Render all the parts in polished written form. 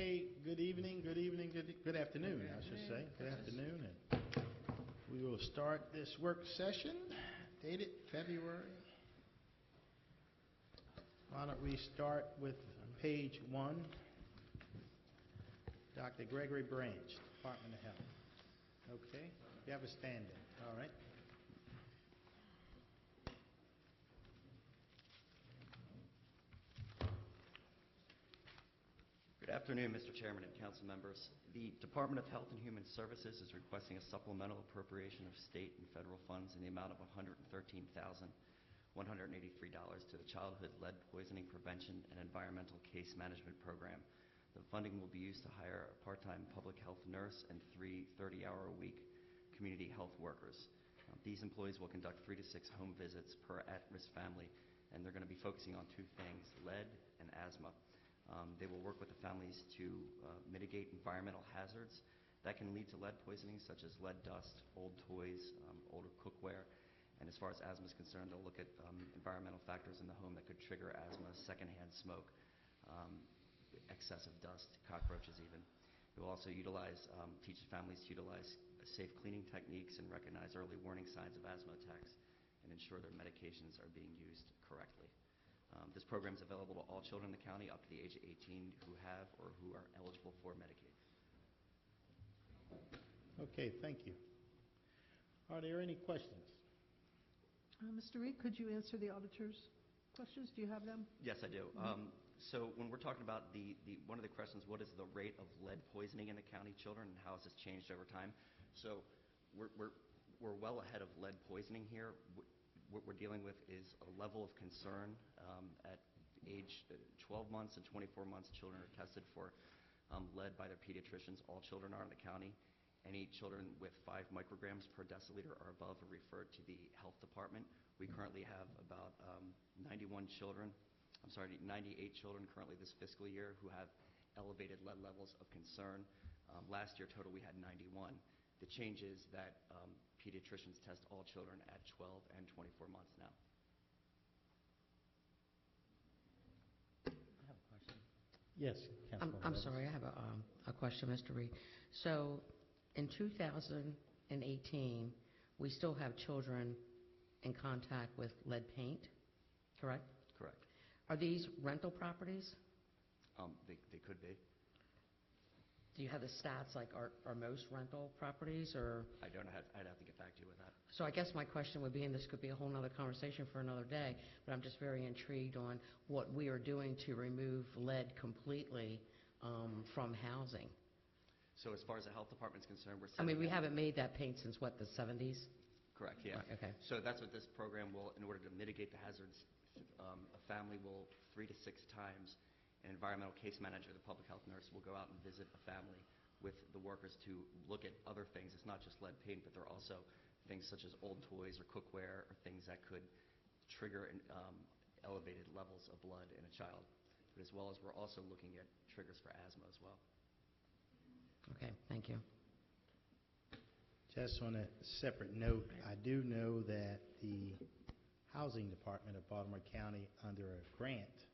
Okay, good afternoon, I should say. Good afternoon, and we will start this work session dated February. Why don't we start with page 1, Dr. Gregory Branch, Department of Health. Okay, you have a stand-in, all right. Good afternoon, Mr. Chairman and council members. The Department of Health and Human Services is requesting a supplemental appropriation of state and federal funds in the amount of $113,183 to the Childhood Lead Poisoning Prevention and Environmental Case Management Program. The funding will be used to hire a part-time public health nurse and 3 30-hour-a-week community health workers. These employees will conduct 3 to 6 home visits per at-risk family, and they're going to be focusing on 2 things, lead and asthma. They will work with the families to mitigate environmental hazards that can lead to lead poisoning, such as lead dust, old toys, older cookware. And as far as asthma is concerned, they'll look at environmental factors in the home that could trigger asthma, secondhand smoke, excessive dust, cockroaches even. They will also teach families to utilize safe cleaning techniques and recognize early warning signs of asthma attacks and ensure their medications are being used correctly. This program is available to all children in the county up to the age of 18 who have or who are eligible for Medicaid. Okay, thank you. Are there any questions? Mr. Reed, could you answer the auditor's questions? Do you have them? Yes, I do. So when we're talking about one of the questions, what is the rate of lead poisoning in the county children and how has this changed over time? So we're well ahead of lead poisoning here. What we're dealing with is a level of concern at age 12 months and 24 months. Children are tested for lead by their pediatricians. All children are in the county. Any children with 5 micrograms per deciliter or above are referred to the health department. We currently have about 98 children currently this fiscal year who have elevated lead levels of concern. Last year total we had 91. The change is that pediatricians test all children at 12 and 24 months now. I have a question. Yes, Councilwoman. I'm sorry, I have a question, Mr. Reed. So in 2018, we still have children in contact with lead paint, correct? Correct. Are these rental properties? They could be. Do you have the stats, like are most rental properties, or? I don't know. I'd have to get back to you with that. So I guess my question would be, and this could be a whole other conversation for another day, but I'm just very intrigued on what we are doing to remove lead completely from housing. So as far as the health department is concerned, we haven't made that paint since, what, the 70s? Correct, yeah. Right, okay. So that's what this program will, in order to mitigate the hazards, a family will 3 to 6 times, an environmental case manager, the public health nurse, will go out and visit a family with the workers to look at other things. It's not just lead paint, but there are also things such as old toys or cookware or things that could trigger elevated levels of blood in a child. But as well as we're also looking at triggers for asthma as well. Okay, thank you. Just on a separate note, I do know that the Housing Department of Baltimore County, under a grant,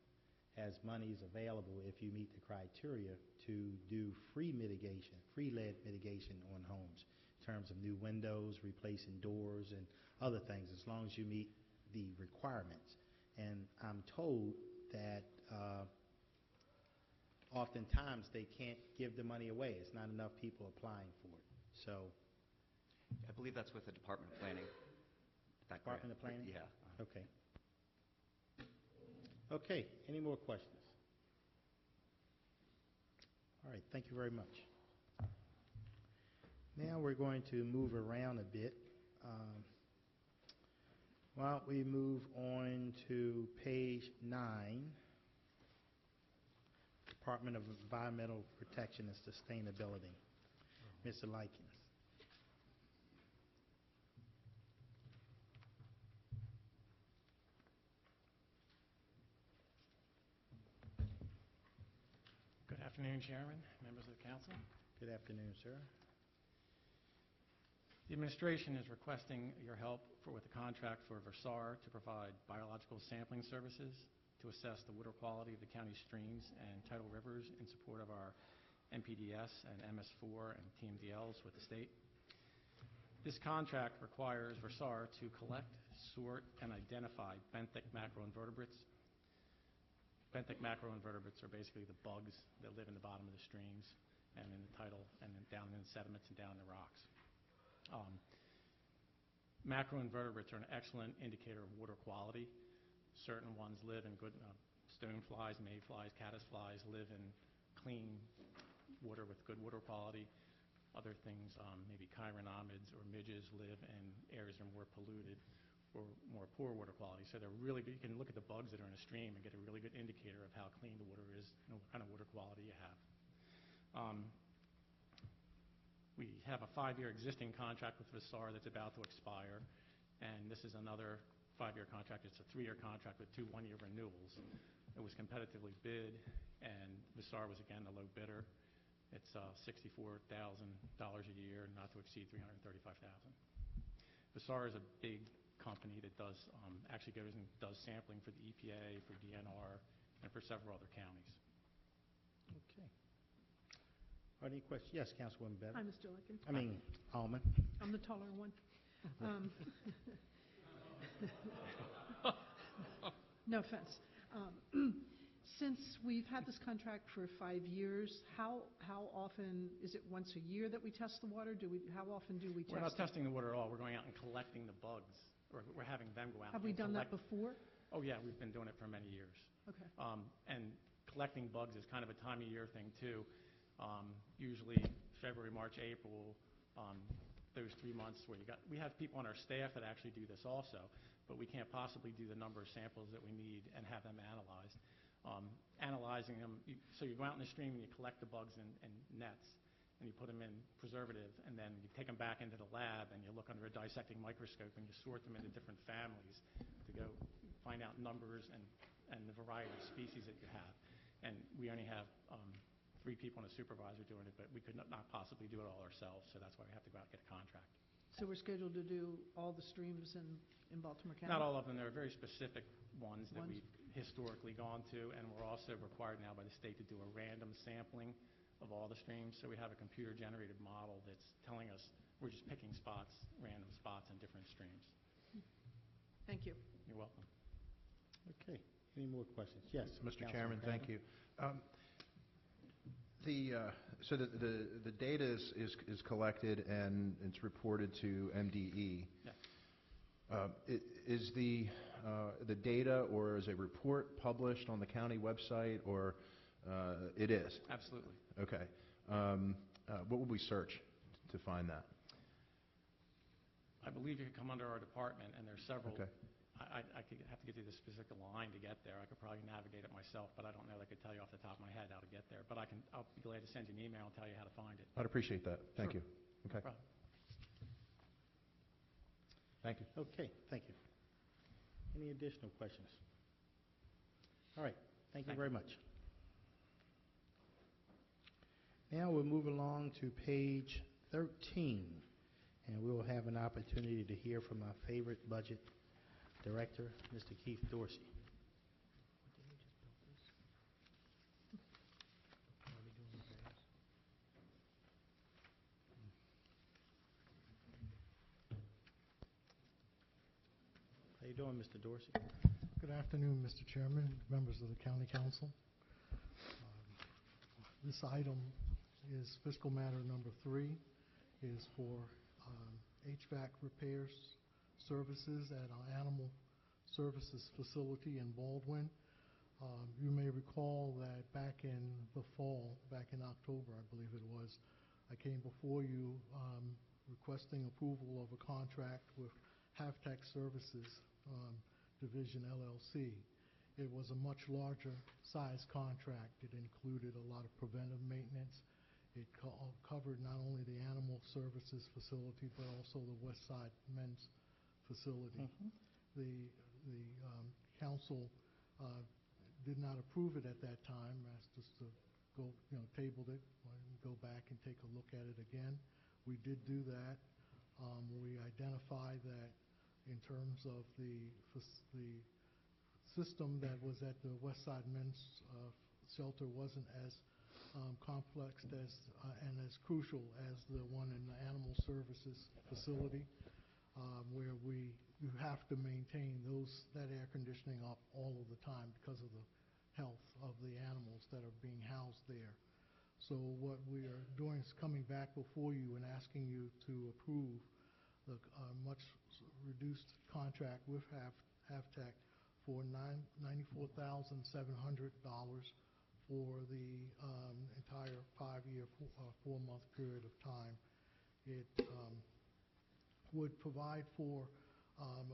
has monies available if you meet the criteria to do free lead mitigation on homes in terms of new windows, replacing doors, and other things, as long as you meet the requirements. And I'm told that oftentimes they can't give the money away. It's not enough people applying for it. So, I believe that's with the Department of Planning. Department of Planning? Yeah. Okay. Okay, any more questions? All right, thank you very much. Now we're going to move around a bit. Why don't we move on to page 9, Department of Environmental Protection and Sustainability. Mr. Likens. Good afternoon, Chairman, members of the council. Good afternoon, sir. The administration is requesting your help with a contract for Versar to provide biological sampling services to assess the water quality of the county streams and tidal rivers in support of our MPDS and MS4 and TMDLs with the state. This contract requires Versar to collect, sort, and identify benthic macroinvertebrates. Benthic macroinvertebrates are basically the bugs that live in the bottom of the streams and in the tidal and then down in the sediments and down in the rocks. Macroinvertebrates are an excellent indicator of water quality. Certain ones live in good stoneflies, mayflies, caddisflies live in clean water with good water quality. Other things, maybe chironomids or midges, live in areas that are more polluted or more poor water quality. So they're really good. You can look at the bugs that are in a stream and get a really good indicator of how clean the water is and what kind of water quality you have. We have a 5-year existing contract with Versar that's about to expire, and this is another 5-year contract. It's a 3-year contract with 2 one-year renewals. It was competitively bid, and Versar was again the low bidder. It's $64,000 a year, not to exceed $335,000. Versar is a big company that does actually goes and does sampling for the EPA, for DNR, and for several other counties. Okay. Are there any questions? Yes, Councilwoman Hi, Bevin. Mr. Lincoln. Almond. I'm the taller one. No offense. Since we've had this contract for 5 years, how often, is it once a year that we test the water? How often do we test it? We're not testing the water at all. We're going out and collecting the bugs, or we're having them go out Have and we done that collect. before? Oh, yeah, we've been doing it for many years. Okay. And collecting bugs is kind of a time of year thing, too. Usually February, March, April, those 3 months where we have people on our staff that actually do this also, but we can't possibly do the number of samples that we need and have them analyzed. Analyzing them, so you go out in the stream and you collect the bugs in nets, and you put them in preservative, and then you take them back into the lab and you look under a dissecting microscope and you sort them into different families to go find out numbers and the variety of species that you have. And we only have 3 people and a supervisor doing it, but we could not possibly do it all ourselves, so that's why we have to go out and get a contract. So we're scheduled to do all the streams in Baltimore County? Not all of them. There are very specific ones that we've historically gone to, and we're also required now by the state to do a random sampling of all the streams. So we have a computer-generated model that's telling us we're just picking spots, random spots in different streams. Thank you. You're welcome. Okay. Any more questions? Yes. Mr. Councilman Chairman, thank Craven. you. So the data is collected and it's reported to MDE. Yeah. Is the data or is a report published on the county website, or it is? Absolutely. Okay. What would we search to find that? I believe you could come under our department, and there's several. Okay. I could have to get you the specific line to get there. I could probably navigate it myself, but I don't know that I could tell you off the top of my head how to get there. But I'll be glad to send you an email and tell you how to find it. I'd appreciate that. Thank Sure. you. Okay. No problem. Thank you. Okay, thank you. Any additional questions? All right, thank you very much. Now we'll move along to page 13, and we'll have an opportunity to hear from our favorite budget director, Mr. Keith Dorsey. How you doing, Mr. Dorsey? Good afternoon, Mr. Chairman, members of the County Council. This item is fiscal matter number 3, is for HVAC repairs services at our animal services facility in Baldwin. You may recall that back in the fall, back in October, I believe it was, I came before you requesting approval of a contract with Halftech Services Division LLC. It was a much larger size contract. It included a lot of preventive maintenance. It covered not only the animal services facility, but also the West Side Men's facility. The council did not approve it at that time, asked us to go, tabled it, and go back and take a look at it again. We did do that. We identified that in terms of the system that was at the West Side Men's shelter wasn't as complex and as crucial as the one in the animal services facility, where you have to maintain that air conditioning up all of the time because of the health of the animals that are being housed there. So what we are doing is coming back before you and asking you to approve the much reduced contract with Havtech for $94,700 for the entire 5-year, 4-month period of time. It would provide for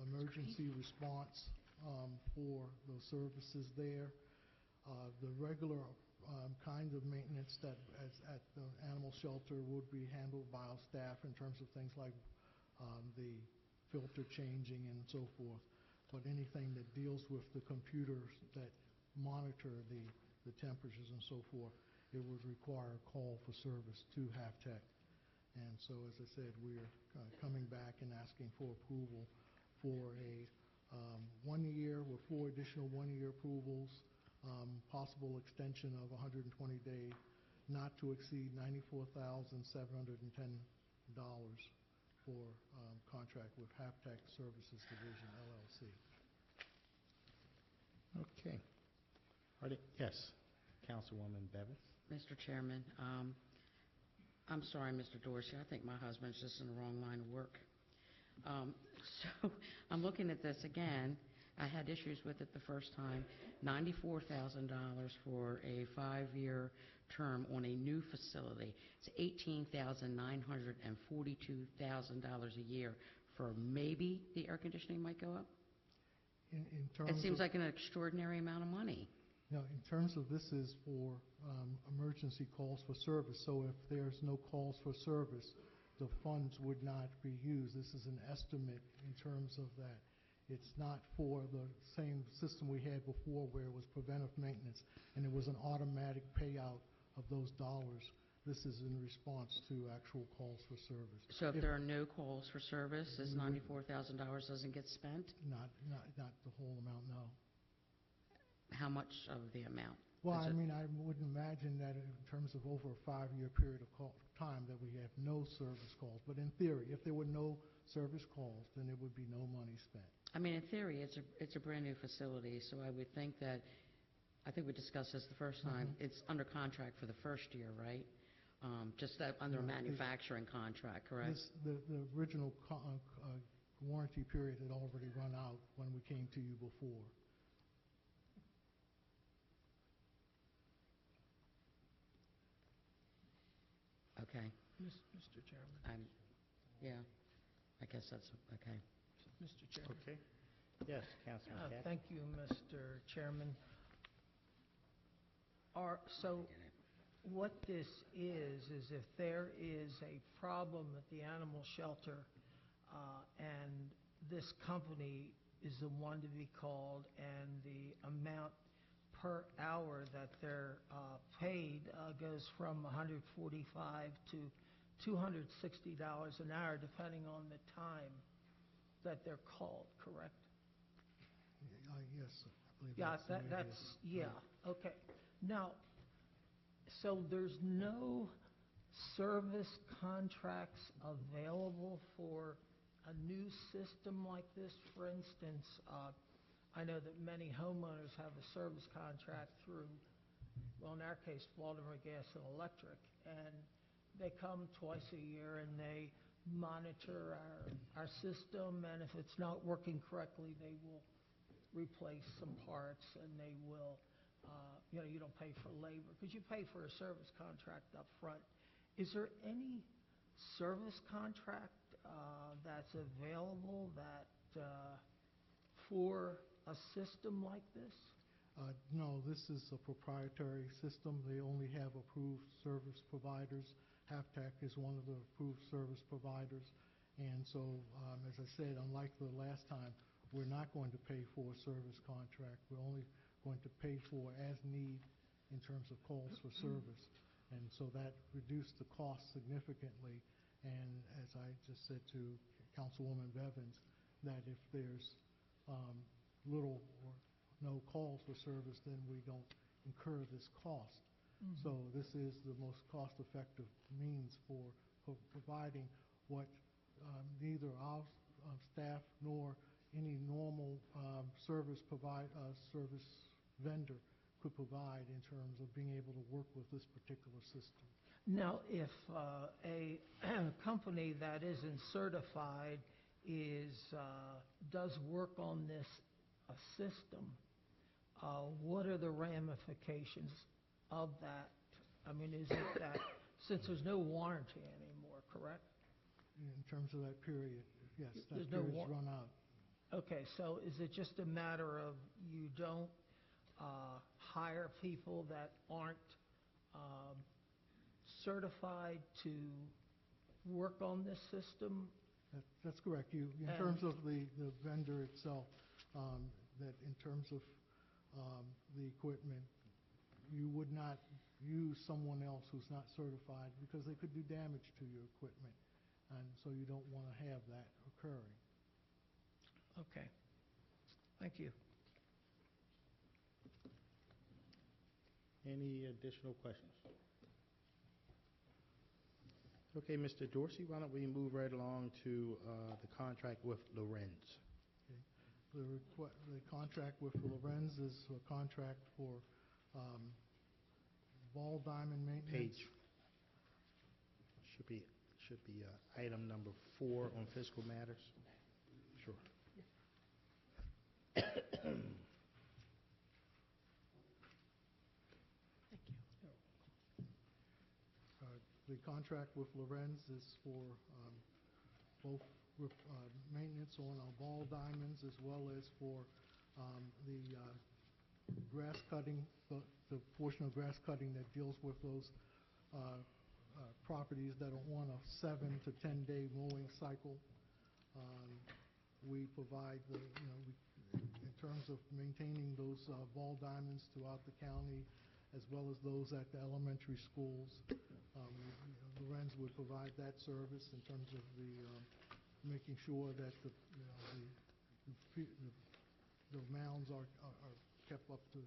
emergency response for the services there. The regular kind of maintenance that at the animal shelter would be handled by our staff in terms of things like the filter changing and so forth. But anything that deals with the computers that monitor the temperatures and so forth, it would require a call for service to Havtech. And so, as I said, we're coming back and asking for approval for a 1 year with 4 additional 1-year approvals, possible extension of 120-day, not to exceed $94,710 for contract with Havtech Services Division, LLC. Okay. Yes, Councilwoman Bevins. Mr. Chairman, I'm sorry, Mr. Dorsey, I think my husband's just in the wrong line of work. So I'm looking at this again. I had issues with it the first time. $94,000 for a 5-year term on a new facility. It's $18,942 a year for maybe the air conditioning might go up? In terms It seems of, like an extraordinary amount of money. no, in terms of this is for emergency calls for service. So if there's no calls for service, the funds would not be used. This is an estimate in terms of that. It's not for the same system we had before where it was preventive maintenance and it was an automatic payout of those dollars. This is in response to actual calls for service. So if there are no calls for service, this $94,000 doesn't get spent? Not the whole amount, no. How much of the amount? Well, Is I it- mean, I would imagine that in terms of over a 5-year period of time that we have no service calls. But in theory, if there were no service calls, then there would be no money spent. I mean, in theory, it's a brand-new facility, so I would think that, I think we discussed this the first time, it's under contract for the first year, right? Just that under a No, manufacturing contract, correct? The original warranty period had already run out when we came to you before. Okay, Mr. Chairman. yeah, I guess that's, okay. Mr. Chairman. Okay. Yes, Councilman Catt. Thank you, Mr. Chairman. So what this is if there is a problem at the animal shelter and this company is the one to be called and the amount per hour that they're paid goes from $145 to $260 an hour, depending on the time that they're called, correct? Yes, I believe Yeah, that's the way it that's, is. yeah, okay. Now, so there's no service contracts available for a new system like this? For instance, I know that many homeowners have a service contract through, well, in our case, Baltimore Gas and Electric, and they come twice a year and they monitor our system, and if it's not working correctly, they will replace some parts, and they will, you don't pay for labor, because you pay for a service contract up front. Is there any service contract that's available for a system like this? No, this is a proprietary system. They only have approved service providers. Havtech is one of the approved service providers. And so, as I said, unlike the last time, we're not going to pay for a service contract. We're only going to pay for as need in terms of calls for service. And so that reduced the cost significantly. And as I just said to Councilwoman Bevins, that if there's little or no calls for service, then we don't incur this cost. So this is the most cost-effective means for providing what neither our staff nor any normal service vendor could provide in terms of being able to work with this particular system. Now, if a company that isn't certified does work on this system, what are the ramifications of that? I mean, is it that, since there's no warranty anymore, correct? In terms of that period, yes, There's that no period's run out. Okay, so is it just a matter of you don't hire people that aren't certified to work on this system? That's correct. In terms of the vendor itself, that in terms of the equipment, you would not use someone else who's not certified because they could do damage to your equipment. And so you don't want to have that occurring. Okay. Thank you. Any additional questions? Okay, Mr. Dorsey, why don't we move right along to the contract with Lorenz? Okay. The contract with Lorenz is a contract for ball diamond maintenance. Page. Should be item number 4 on fiscal matters. Sure. The contract with Lorenz is for both maintenance on our ball diamonds as well as for the grass cutting, the portion of grass cutting that deals with those properties that are on a 7 to 10 day mowing cycle. We provide in terms of maintaining those ball diamonds throughout the county, as well as those at the elementary schools. Lorenz would provide that service in terms of making sure that the mounds are kept up to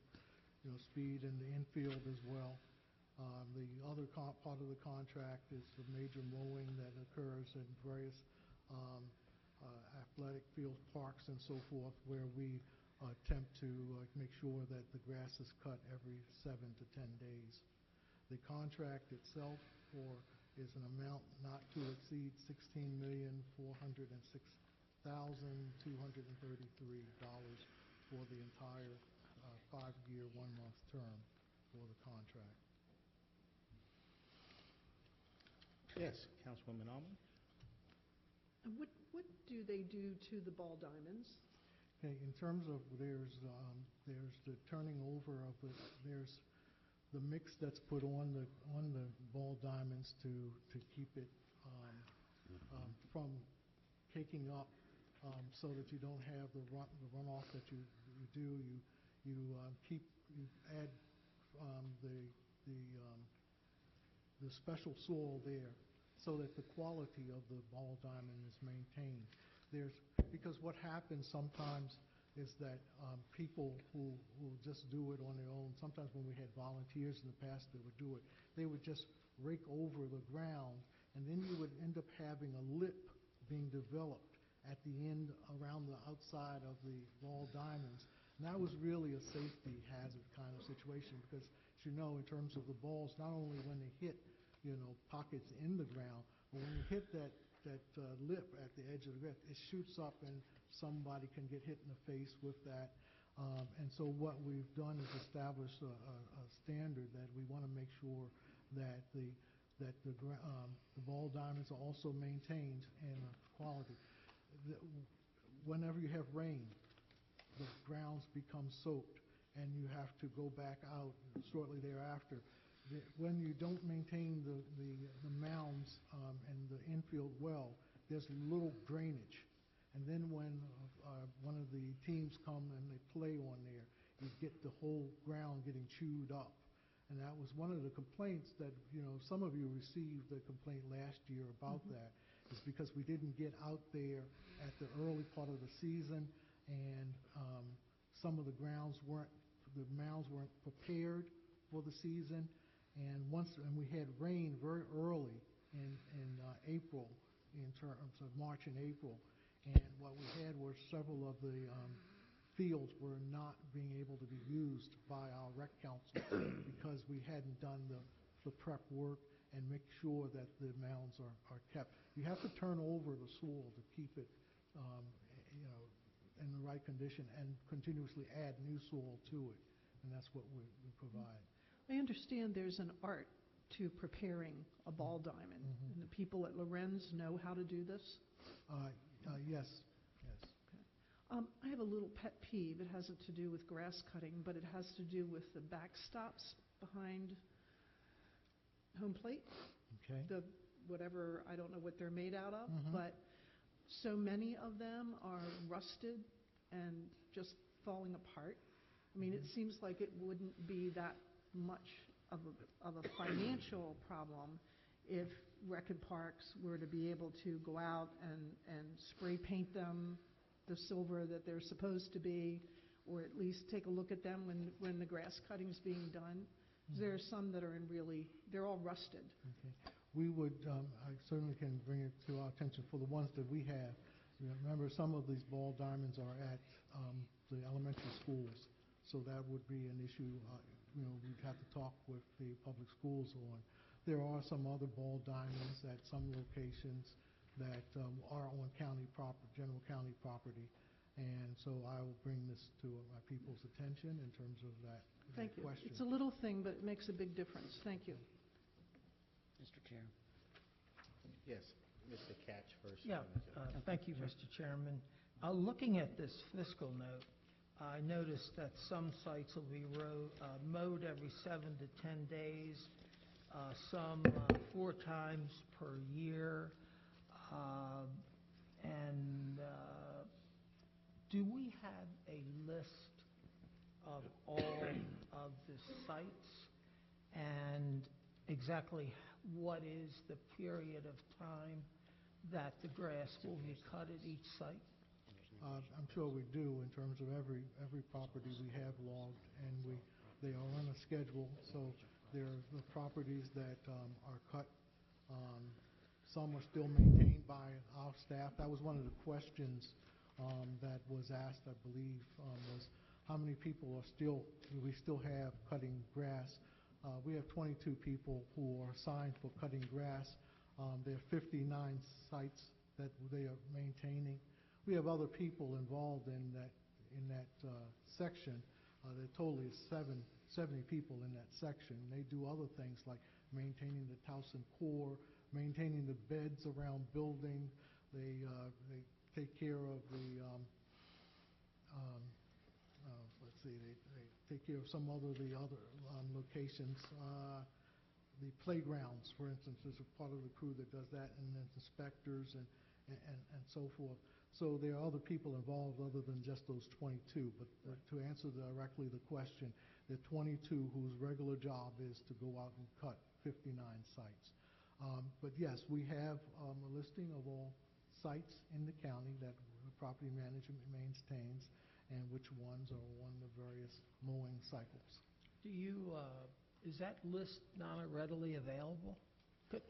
speed in the infield as well. The other part of the contract is the major mowing that occurs in various athletic field parks and so forth, where we attempt to make sure that the grass is cut every 7 to 10 days. The contract itself is an amount not to exceed $16,406,233 for the entire 5-year, 1-month term for the contract. Yes, Councilwoman Almond. What do they do to the ball diamonds? Okay, in terms of there's the turning over of there's the mix that's put on the ball diamonds to keep it from caking up, so that you don't have the runoff that you do. You add the special soil there so that the quality of the ball diamond is maintained. Because what happens sometimes is that people who just do it on their own, sometimes when we had volunteers in the past that would do it, they would just rake over the ground, and then you would end up having a lip being developed at the end around the outside of the ball diamonds. And that was really a safety hazard kind of situation because, as you know, in terms of the balls, not only when they hit, pockets in the ground, but when you hit that lip at the edge of the ground, it shoots up and somebody can get hit in the face with that. And so what we've done is establish a standard that we want to make sure that the ball diamonds are also maintained in quality. Whenever you have rain, the grounds become soaked, and you have to go back out shortly thereafter. When you don't maintain the mounds and the infield well, there's little drainage. And then when one of the teams come and they play on there, you get the whole ground getting chewed up. And that was one of the complaints that, some of you received a complaint last year about that, is because we didn't get out there at the early part of the season, and some of the mounds weren't prepared for the season, And we had rain very early in April, in terms of March and April. And what we had were several of the fields were not being able to be used by our rec council because we hadn't done the prep work and make sure that the mounds are kept. You have to turn over the soil to keep it, in the right condition, and continuously add new soil to it, and that's what we provide. I understand there's an art to preparing a ball diamond, and the people at Lorenz know how to do this? Yes. I have a little pet peeve. It hasn't to do with grass cutting, but it has to do with the backstops behind home plate. Okay. Whatever, I don't know what they're made out of, but so many of them are rusted and just falling apart. I mean, it seems like it wouldn't be that much of a financial problem if Rec and Parks were to be able to go out and spray paint them the silver that they're supposed to be, or at least take a look at them when the grass cutting's being done. There are some that are they're all rusted. Okay. We would, I certainly can bring it to our attention for the ones that we have. Remember, some of these ball diamonds are at the elementary schools, so that would be an issue, we'd have to talk with the public schools on. There are some other ball diamonds at some locations that are on general county property, and so I will bring this to my people's attention in terms of that Thank you. question. It's a little thing, but it makes a big difference. Thank you. Mr. Chair. Yes, Mr. Catch first. Yeah, thank you, Mr. Chairman. Looking at this fiscal note, I noticed that some sites will be mowed every 7 to 10 days, some 4 times per year. And do we have a list of all of the sites and exactly what is the period of time that the grass will be cut at each site? I'm sure we do in terms of every property we have logged, and they are on a schedule. So there are the properties that are cut. Some are still maintained by our staff. That was one of the questions that was asked, I believe, was how many people do we still have cutting grass? We have 22 people who are assigned for cutting grass. There are 59 sites that they are maintaining. We have other people involved in that section. There totally is 70 people in that section. They do other things like maintaining the Towson core, maintaining the beds around building. They take care of the they take care of some other locations. The playgrounds, for instance, is a part of the crew that does that, and then inspectors and so forth. So there are other people involved other than just those 22. But to answer directly the question, there are 22 whose regular job is to go out and cut 59 sites. But yes, we have a listing of all sites in the county that property management maintains, and which ones are on the various mowing cycles. Is that list not readily available?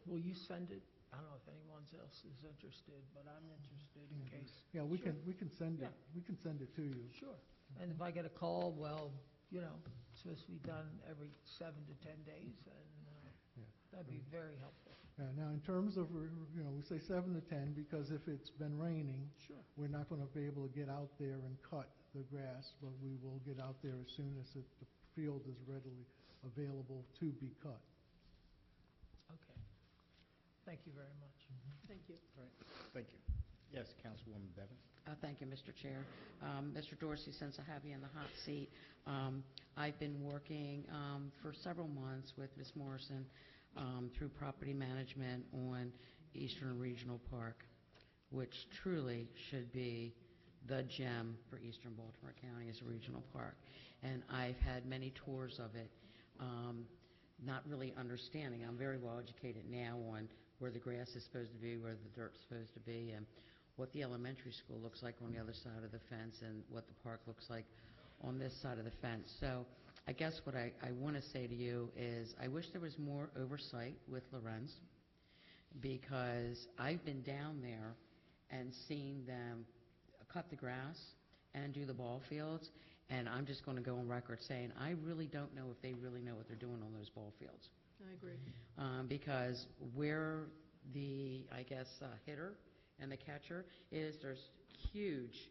Will you send it? I don't know if anyone else is interested, but I'm interested in case. Yeah, we Sure. can send it. Yeah. We can send it to you. Sure. And if I get a call, well, it's supposed to be done every 7 to 10 days, and that'd be very helpful. Now, in terms of, we say 7 to 10 because if it's been raining, Sure. we're not going to be able to get out there and cut the grass, but we will get out there as soon as the field is readily available to be cut. Okay. Thank you very much. Thank you. All right, thank you. Yes, Councilwoman Bevins. Thank you, Mr. Chair. Mr. Dorsey, since I have you in the hot seat, I've been working for several months with Ms. Morrison through property management on Eastern Regional Park, which truly should be the gem for Eastern Baltimore County as a regional park. And I've had many tours of it, not really understanding. I'm very well educated now on where the grass is supposed to be, where the dirt's supposed to be, and what the elementary school looks like on the other side of the fence and what the park looks like on this side of the fence. So I guess what I want to say to you is I wish there was more oversight with Lorenz, because I've been down there and seen them cut the grass and do the ball fields, and I'm just going to go on record saying I really don't know if they really know what they're doing on those ball fields. I agree. Because where the, I guess, hitter and the catcher is, there's huge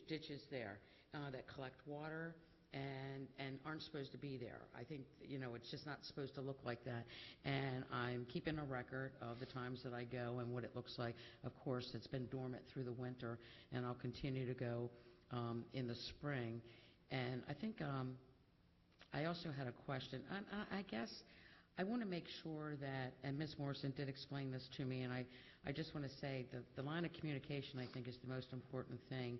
ditches there that collect water and aren't supposed to be there. I think, it's just not supposed to look like that. And I'm keeping a record of the times that I go and what it looks like. Of course, it's been dormant through the winter, and I'll continue to go in the spring. And I think I also had a question. I guess I want to make sure that, and Ms. Morrison did explain this to me, and I just want to say that the line of communication, I think, is the most important thing,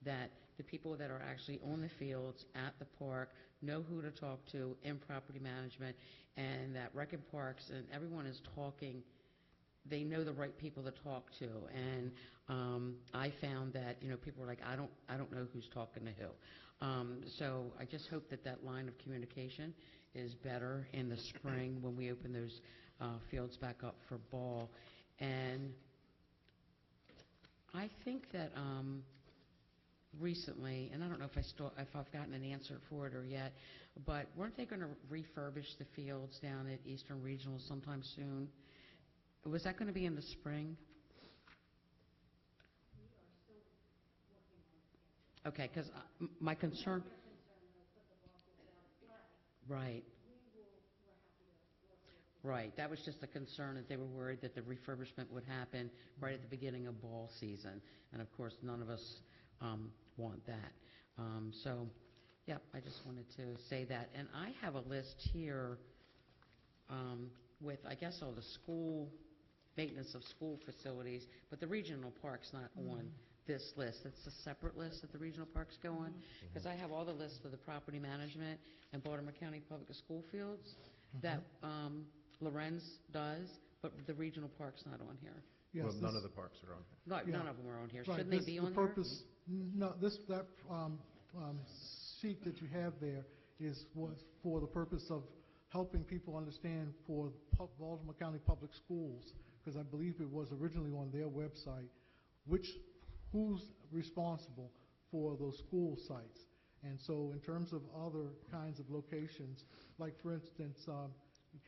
that the people that are actually on the fields at the park know who to talk to in property management, and that Rec and Parks and everyone is talking, they know the right people to talk to. And I found that, people are like, I don't know who's talking to who. So I just hope that that line of communication is better in the spring when we open those fields back up for ball. And I think that recently, and I don't know if I've gotten an answer for it or yet, but weren't they going to refurbish the fields down at Eastern Regional sometime soon? Was that going to be in the spring? Okay, because my concern... Right. Right, that was just a concern, that they were worried that the refurbishment would happen right at the beginning of ball season, and of course none of us want that. So, yeah, I just wanted to say that. And I have a list here with, I guess, all the school, maintenance of school facilities, but the regional park's not on this list. It's a separate list that the regional parks go on, because I have all the lists of the property management and Baltimore County Public School fields that Lorenz does, but the regional park's not on here. Yes, Well, none of the parks are on here. Yeah. None of them are on here. Right, Shouldn't they be on there? No, that sheet that you have there was for the purpose of helping people understand for Baltimore County Public Schools, because I believe it was originally on their website, who's responsible for those school sites. And so in terms of other kinds of locations, like for instance,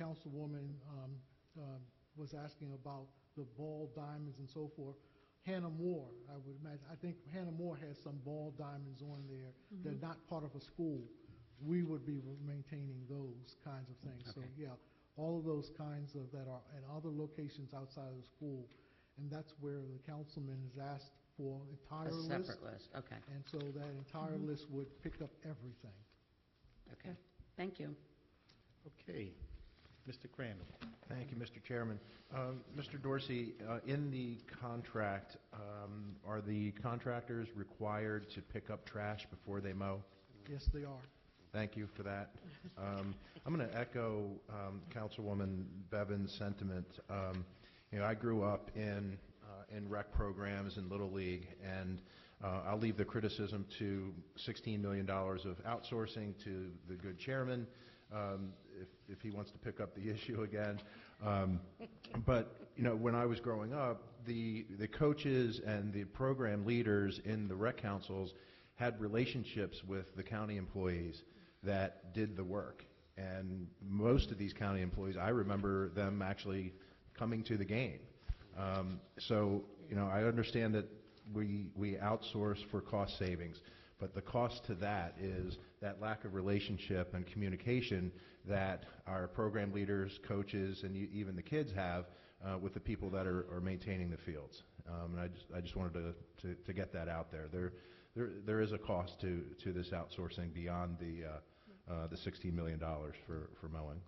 Councilwoman was asking about the ball diamonds and so forth. Hannah Moore, I would imagine, I think Hannah Moore has some ball diamonds on there. They're not part of a school. We would be maintaining those kinds of things. So Okay. yeah, all of those kinds of that are in other locations outside of the school. And that's where the councilman has asked for entire A list. separate list, okay. And so that entire list would pick up everything. Okay, thank you. Okay. Mr. Crandall. Thank you, Mr. Chairman. Mr. Dorsey, in the contract, are the contractors required to pick up trash before they mow? Yes, they are. Thank you for that. I'm going to echo Councilwoman Bevan's sentiment. I grew up in rec programs in Little League, and I'll leave the criticism to $16 million of outsourcing to the good chairman, if he wants to pick up the issue again. But, when I was growing up, the coaches and the program leaders in the rec councils had relationships with the county employees that did the work. And most of these county employees, I remember them actually coming to the game. So, I understand that we outsource for cost savings, but the cost to that is that lack of relationship and communication that our program leaders, coaches, and even the kids have with the people that are maintaining the fields. And I just wanted to get that out there. There is a cost to this outsourcing beyond the $16 million for mowing.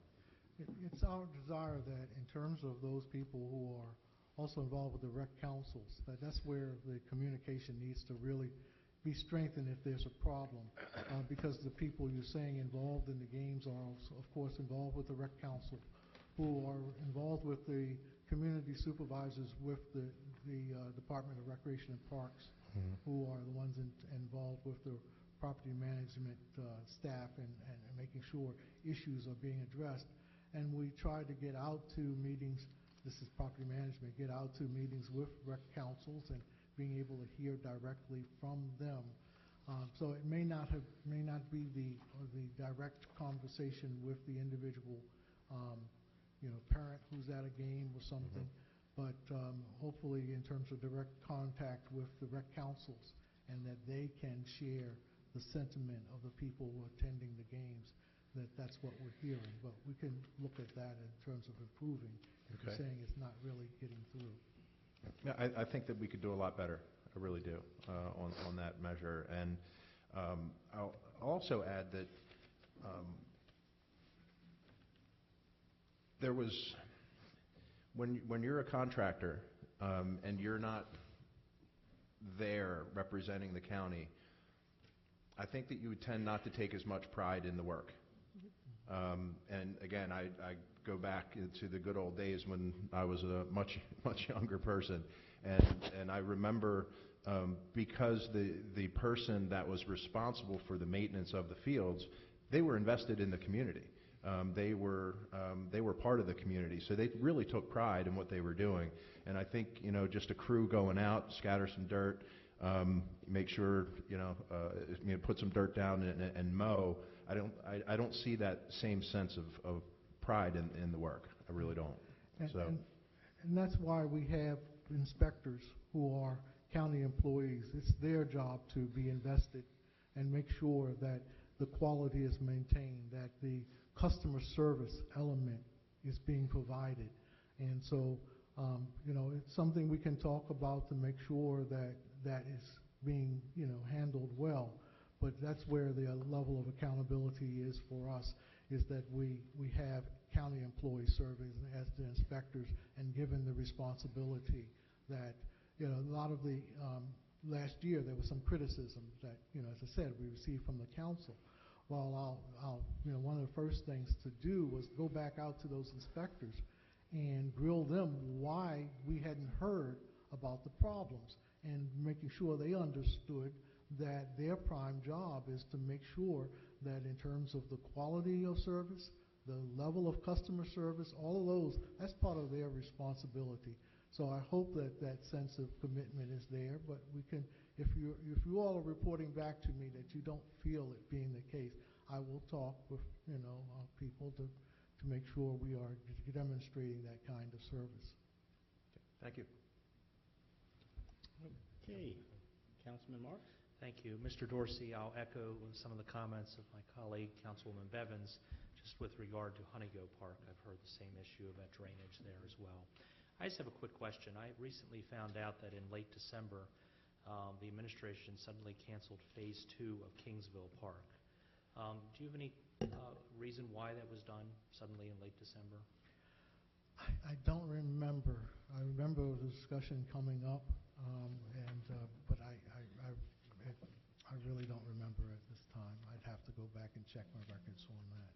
It's our desire that in terms of those people who are also involved with the rec councils, that's where the communication needs to really be strengthened if there's a problem, because the people you're saying involved in the games are also, of course, involved with the rec council, who are involved with the community supervisors with the Department of Recreation and Parks, who are the ones involved with the property management staff and making sure issues are being addressed. And we try to get out to meetings, this is property management, get out to meetings with rec councils and being able to hear directly from them. So it may not be the direct conversation with the individual, parent who's at a game or something, but hopefully in terms of direct contact with the rec councils, and that they can share the sentiment of the people who are attending the games, that's what we're hearing. But we can look at that in terms of improving, if you're saying it's not really getting through. Yeah, I think that we could do a lot better. I really do, on that measure. And I'll also add that there was, when you're a contractor and you're not there representing the county, I think that you would tend not to take as much pride in the work. And again, I go back to the good old days when I was a much younger person, and I remember because the person that was responsible for the maintenance of the fields, they were invested in the community. They were part of the community, so they really took pride in what they were doing. And I think, just a crew going out, scatter some dirt, make sure, put some dirt down and mow. I don't see that same sense of pride in the work. I really don't. And that's why we have inspectors who are county employees. It's their job to be invested and make sure that the quality is maintained, that the customer service element is being provided. And so, it's something we can talk about to make sure that that is being, handled well. But that's where the level of accountability is for us, is that we have county employees serving as the inspectors and given the responsibility that, a lot of the, last year there was some criticism that, as I said, we received from the council. Well, one of the first things to do was go back out to those inspectors and grill them why we hadn't heard about the problems, and making sure they understood that their prime job is to make sure that in terms of the quality of service, the level of customer service, all of those, that's part of their responsibility. So I hope that that sense of commitment is there, but we can, if you all are reporting back to me that you don't feel it being the case, I will talk with, people to make sure we are demonstrating that kind of service. Thank you. Okay, Councilman Marks? Thank you. Mr. Dorsey, I'll echo some of the comments of my colleague, Councilwoman Bevins, just with regard to Honeygo Park. I've heard the same issue about drainage there as well. I just have a quick question. I recently found out that in late December, the administration suddenly canceled Phase 2 of Kingsville Park. Do you have any reason why that was done suddenly in late December? I don't remember. I remember the discussion coming up, but I really don't remember at this time. I'd have to go back and check my records on that.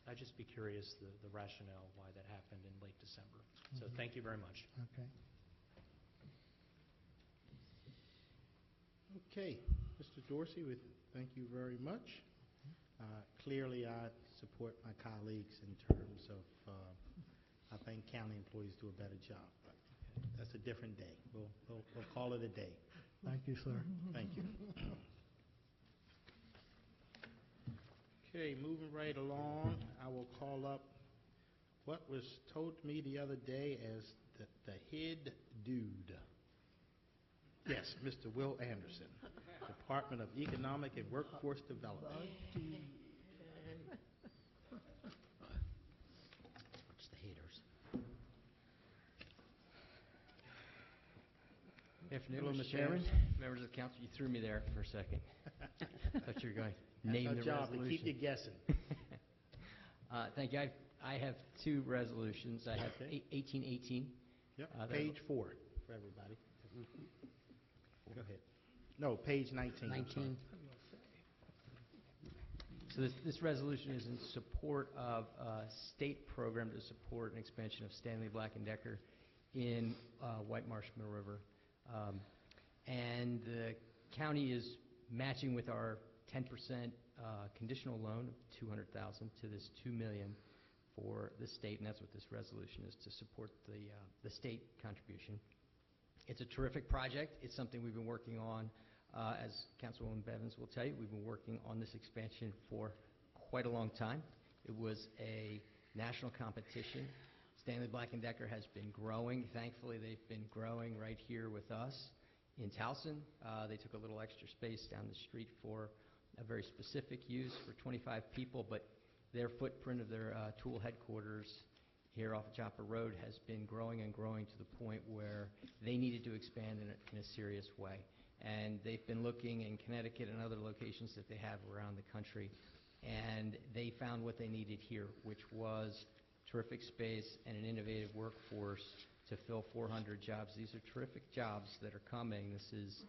I'd just be curious the rationale why that happened in late December. So thank you very much. Okay. Okay, Mr. Dorsey, thank you very much. Clearly, I support my colleagues in terms of, I think county employees do a better job, but that's a different day. We'll call it a day. Thank you, sir. Thank you. Okay, moving right along, I will call up what was told to me the other day as the head dude. Yes, Mr. Will Anderson, Department of Economic and Workforce Development. It's the haters. Good afternoon, Hello, Mr. Mr. Chairman, Anderson. members of the council. You threw me there for a second. Thought you were going to name the That's our job, to keep you resolution. guessing. Thank you. I have two resolutions. I have Okay. 1818. Yep, page 4 for everybody. Go ahead. No, page 19. I'm sorry. 19. So this resolution is in support of a state program to support an expansion of Stanley Black & Decker in White Marsh Middle River. And the county is matching with our 10% conditional loan of $200,000 to this $2 million for the state, and that's what this resolution is, to support the state contribution. It's a terrific project. It's something we've been working on, as Councilwoman Bevins will tell you, we've been working on this expansion for quite a long time. It was a national competition. Stanley Black & Decker has been growing. Thankfully, they've been growing right here with us in Towson. They took a little extra space down the street for a very specific use for 25 people, but their footprint of their tool headquarters here off of Chopper Road has been growing and growing to the point where they needed to expand in a serious way. And they've been looking in Connecticut and other locations that they have around the country, and they found what they needed here, which was terrific space and an innovative workforce to fill 400 jobs. These are terrific jobs that are coming. This is,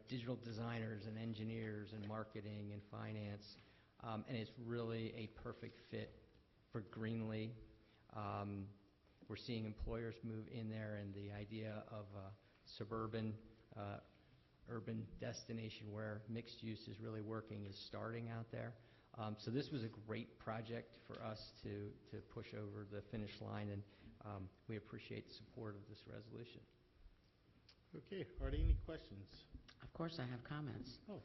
digital designers and engineers and marketing and finance, and it's really a perfect fit for Greenlee. We're seeing employers move in there, and the idea of a suburban, urban destination where mixed use is really working is starting out there. So this was a great project for us to push over the finish line, and we appreciate the support of this resolution. Okay, are there any questions? Of course, I have comments. Oh.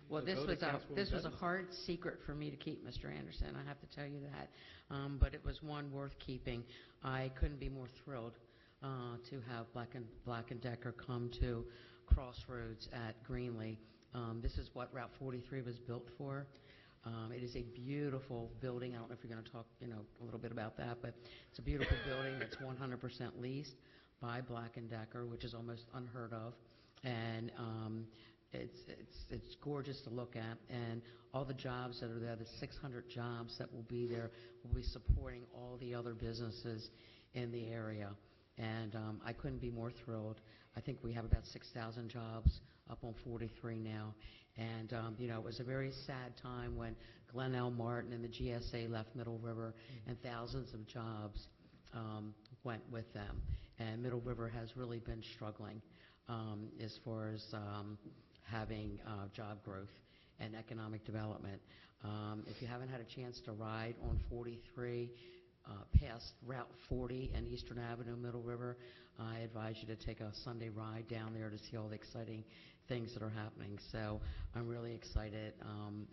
Well, So this go to Councilwoman was a Bevins. hard secret for me to keep, Mr. Anderson. I have to tell you that, but it was one worth keeping. I couldn't be more thrilled to have Black & Decker come to Crossroads at Greenlee. This is what Route 43 was built for. It is a beautiful building. I don't know if you're going to talk, a little bit about that, but it's a beautiful building that's 100% leased by Black & Decker, which is almost unheard of, and it's gorgeous to look at. And all the jobs that are there, the 600 jobs that will be there, will be supporting all the other businesses in the area. And I couldn't be more thrilled. I think we have about 6,000 jobs up on 43 now. And, it was a very sad time when Glenn L. Martin and the GSA left Middle River, and thousands of jobs went with them. And Middle River has really been struggling as far as having job growth and economic development. If you haven't had a chance to ride on 43, past Route 40 and Eastern Avenue, Middle River, I advise you to take a Sunday ride down there to see all the exciting things that are happening. So I'm really excited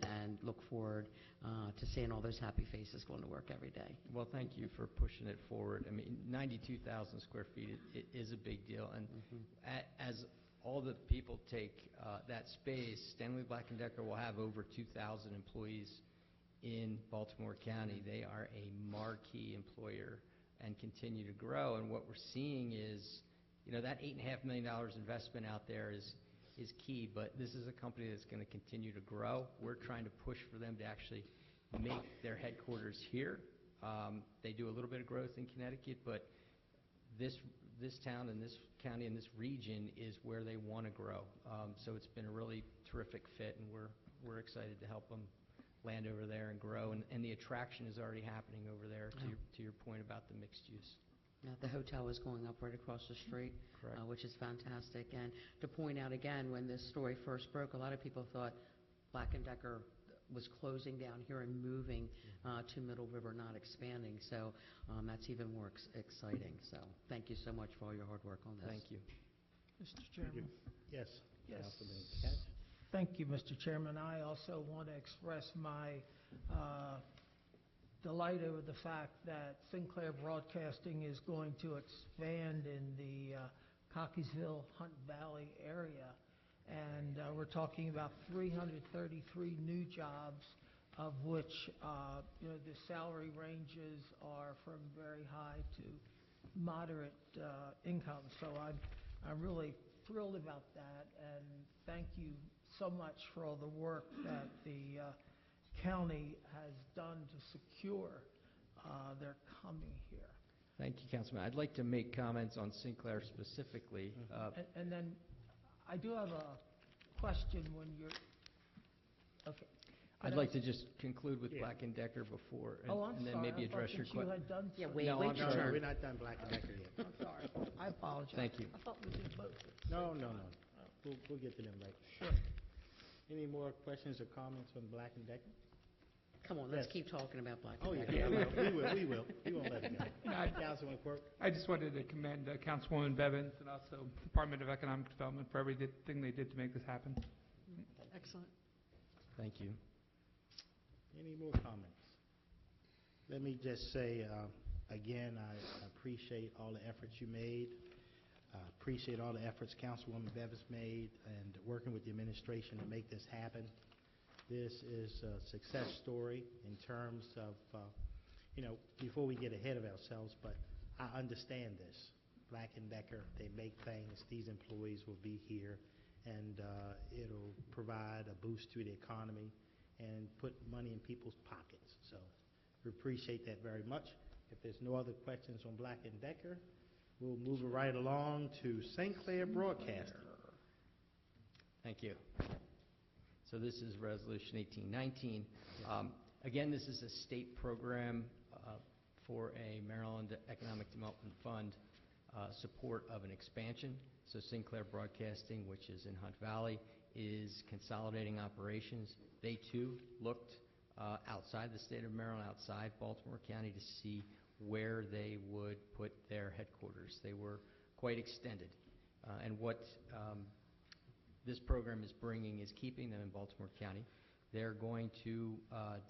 and look forward to seeing all those happy faces going to work every day. Well, thank you for pushing it forward. I mean, 92,000 square feet it is a big deal. And as all the people take that space, Stanley Black & Decker will have over 2,000 employees in Baltimore County. They are a marquee employer and continue to grow. And what we're seeing is, that $8.5 million investment out there is key, but this is a company that's going to continue to grow. We're trying to push for them to actually make their headquarters here. They do a little bit of growth in Connecticut, but this town and this county and this region is where they want to grow. So it's been a really terrific fit, and we're excited to help them land over there and grow. And the attraction is already happening over there, to your point about the mixed use. Yeah, the hotel is going up right across the street, which is fantastic. And to point out again, when this story first broke, a lot of people thought Black & Decker was closing down here and moving to Middle River, not expanding. So that's even more exciting. So thank you so much for all your hard work on this. Thank you. Mr. Chairman? Yes. Yes. Councilman Katz? Thank you, Mr. Chairman. I also want to express my delight over the fact that Sinclair Broadcasting is going to expand in the Cockeysville, Hunt Valley area. And we're talking about 333 new jobs, of which, the salary ranges are from very high to moderate income. So I'm really thrilled about that, and thank you so much for all the work that the county has done to secure their coming here. Thank you, Councilman. I'd like to make comments on Sinclair specifically. And then I do have a question when you're, okay. I'd like to just conclude with Black & Decker before, and then maybe address your question. I thought that you had done Yeah, something. wait No, I'm your sorry. turn. We're not done Black & Decker yet. I'm sorry. I apologize. Thank you. I thought we did both. No. We'll get to them later. Sure. Any more questions or comments on Black and Decker? Come on, let's Yes. keep talking about Black Oh, and yeah, Decker. we will. We won't let it go. I- Councilman Quirk? I just wanted to commend Councilwoman Bevins and also Department of Economic Development for everything they did to make this happen. Excellent. Thank you. Any more comments? Let me just say, again, I appreciate all the efforts you made. Appreciate all the efforts Councilwoman Bevins made and working with the administration to make this happen. This is a success story in terms of, before we get ahead of ourselves, but I understand this. Black & Decker, they make things, these employees will be here, and it'll provide a boost to the economy and put money in people's pockets. So we appreciate that very much. If there's no other questions on Black & Decker, we'll move it right along to St. Clair Broadcasting. Thank you. So this is Resolution 1819. Again, this is a state program for a Maryland Economic Development Fund support of an expansion. So Sinclair Broadcasting, which is in Hunt Valley, is consolidating operations. They too looked outside the state of Maryland, outside Baltimore County, to see where they would put their headquarters. They were quite extended. And what this program is bringing is keeping them in Baltimore County. They're going to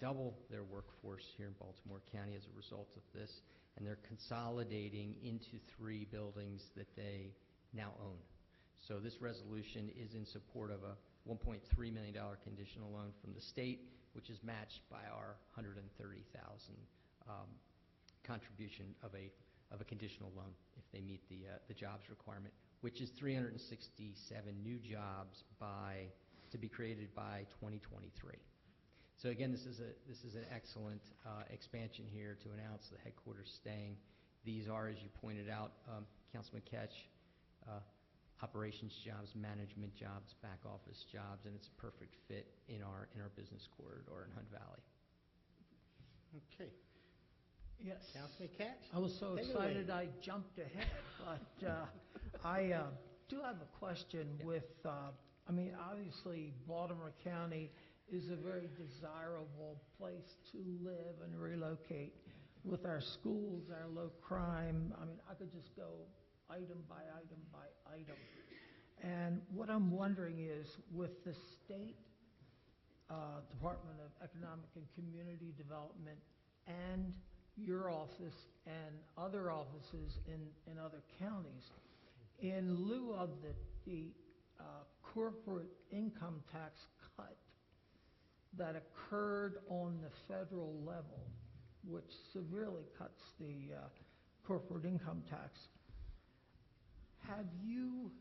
double their workforce here in Baltimore County as a result of this, and they're consolidating into 3 buildings that they now own. So this resolution is in support of a $1.3 million conditional loan from the state, which is matched by our $130,000 contribution of a conditional loan if they meet the jobs requirement, which is 367 new jobs to be created by 2023. So again, this is an excellent expansion here to announce the headquarters staying. These are, as you pointed out, Councilman Ketch, operations jobs, management jobs, back office jobs, and it's a perfect fit in our business corridor in Hunt Valley. Okay. Yes. Councilman Katz? I was so Take it away. excited I jumped ahead, but I do have a question with, obviously Baltimore County is a very desirable place to live and relocate with our schools, our low crime. I could just go item by item by item. And what I'm wondering is, with the state Department of Economic and Community Development and your office and other offices in other counties, in lieu of the corporate income tax cut that occurred on the federal level, which severely cuts the corporate income tax, have you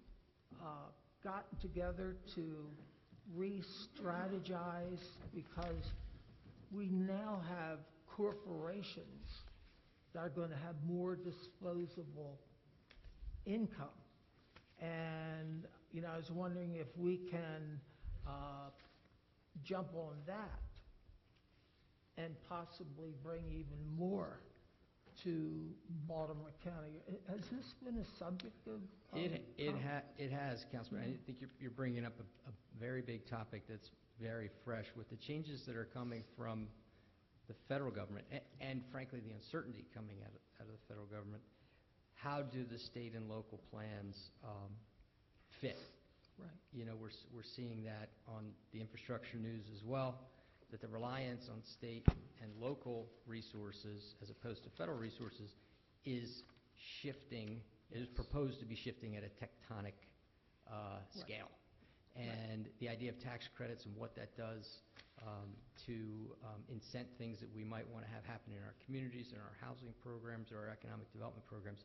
gotten together to re-strategize? Because we now have corporations that are going to have more disposable income. And, I was wondering if we can jump on that and possibly bring even more to Baltimore County. Has this been a subject of It has, Councilman. I think you're bringing up a very big topic that's very fresh with the changes that are coming from the federal government and frankly the uncertainty coming out of the federal government. How do the state and local plans fit? Right. We're seeing that on the infrastructure news as well, that the reliance on state and local resources as opposed to federal resources is shifting, is proposed to be shifting at a tectonic scale. And the idea of tax credits and what that does to incent things that we might want to have happen in our communities, in our housing programs, or our economic development programs,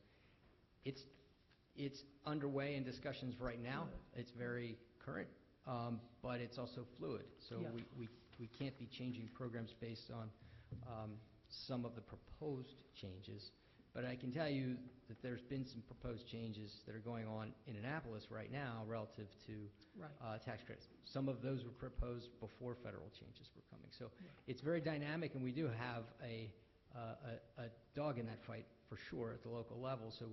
it's underway in discussions right now. It's very current, but it's also fluid. So Yeah. we can't be changing programs based on some of the proposed changes. But I can tell you that there's been some proposed changes that are going on in Annapolis right now relative to tax credits. Some of those were proposed before federal changes were coming. So it's very dynamic, and we do have a dog in that fight for sure at the local level. So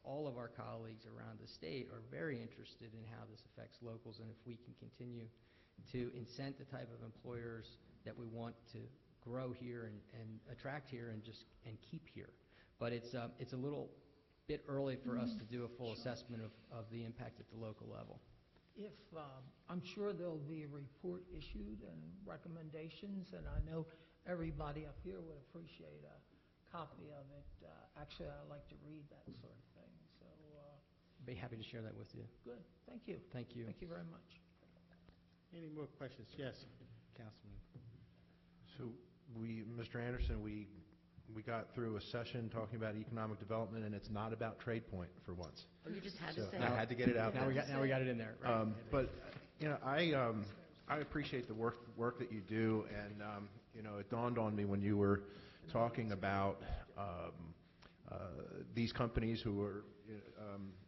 all of our colleagues around the state are very interested in how this affects locals, and if we can continue to incent the type of employers that we want to grow here and attract here and keep here. But it's a little bit early for us to do a full assessment of the impact at the local level. If, I'm sure there'll be a report issued and recommendations, and I know everybody up here would appreciate a copy of it. Actually, I like to read that sort of thing, so, Be happy to share that with you. good, thank you. Thank you. Thank you very much. Any more questions? Yes, Councilman. So Mr. Anderson, we got through a session talking about economic development, and it's not about Trade Point for once. Oh, you just had to So say I it. had to get it out there. Now we got it in there, right? But, I appreciate the work that you do, and, it dawned on me when you were talking about these companies who are,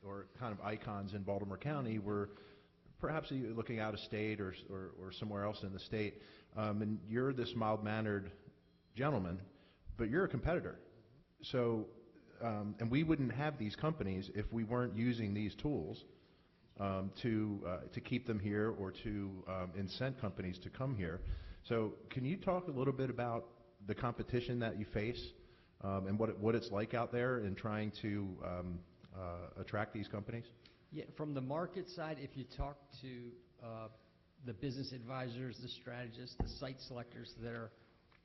or kind of icons in Baltimore County were perhaps looking out of state or somewhere else in the state, and you're this mild-mannered gentleman, but you're a competitor. So, and we wouldn't have these companies if we weren't using these tools to keep them here or to incent companies to come here. So can you talk a little bit about the competition that you face and what it's like out there in trying to attract these companies? Yeah, from the market side, if you talk to the business advisors, the strategists, the site selectors that are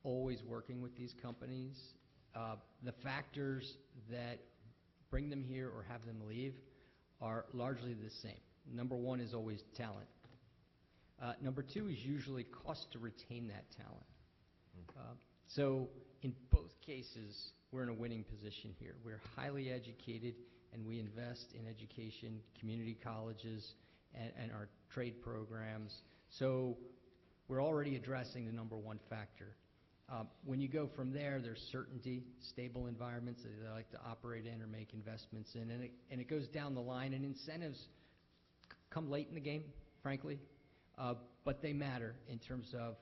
always working with these companies, the factors that bring them here or have them leave are largely the same. Number one is always talent. Number two is usually cost to retain that talent. So in both cases, we're in a winning position here. We're highly educated, and we invest in education, community colleges, and our trade programs. So we're already addressing the number one factor. When you go from there, there's certainty, stable environments that they like to operate in or make investments in, and it goes down the line, and incentives come late in the game, frankly, but they matter in terms of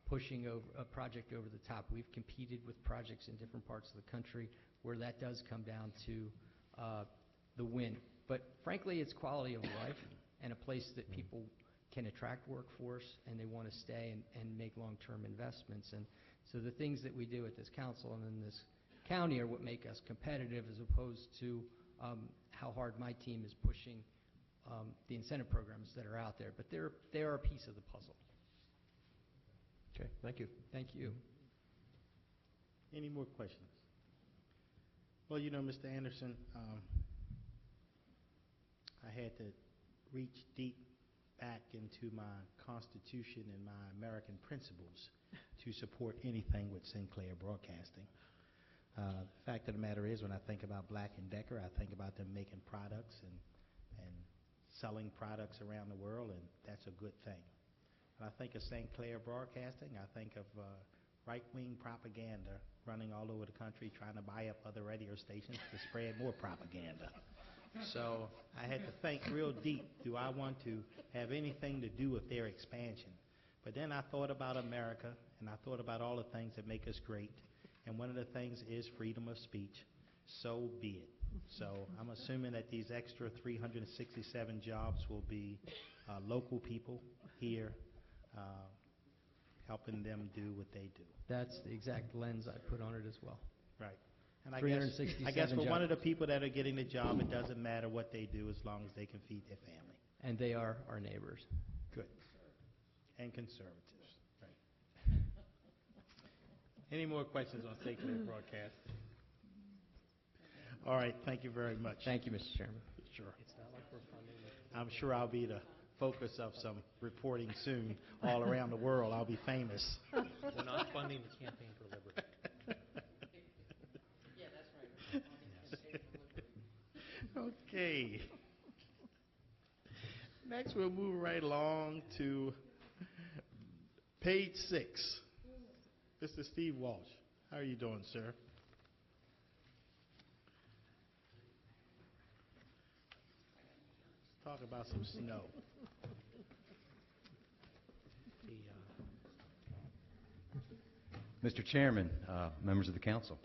pushing a project over the top. We've competed with projects in different parts of the country where that does come down to the win. But frankly, it's quality of life and a place that people can attract workforce and they want to stay and make long-term investments. And so the things that we do at this council and in this county are what make us competitive, as opposed to how hard my team is pushing the incentive programs that are out there. But they're a piece of the puzzle. Okay, thank you. Thank you. Any more questions? Well, Mr. Anderson, I had to reach deep back into my Constitution and my American principles to support anything with Sinclair Broadcasting. The fact of the matter is, when I think about Black & Decker, I think about them making products and selling products around the world, and that's a good thing. When I think of Sinclair Broadcasting, I think of right-wing propaganda running all over the country trying to buy up other radio stations to spread more propaganda. So I had to think real deep, do I want to have anything to do with their expansion? But then I thought about America, and I thought about all the things that make us great, and one of the things is freedom of speech. So be it. So I'm assuming that these extra 367 jobs will be local people here helping them do what they do. That's the exact lens I put on it as well. Right. And I 367 guess for one of jobs. the people that are getting the job, it doesn't matter what they do as long as they can feed their family. And they are our neighbors. Good. And conservatives. Right. Any more questions on Sinclair Broadcast? All right. Thank you very much. Thank you, Mr. Chairman. Sure. It's not like we're funding the I'm sure I'll be the focus of some reporting soon all around the world. I'll be famous. We're not funding the Campaign for Liberty. Yeah, that's right. Okay. Next, we'll move right along to page 6. Mr. Steve Walsh. How are you doing, sir? Let's talk about some snow. Mr. Chairman, members of the council.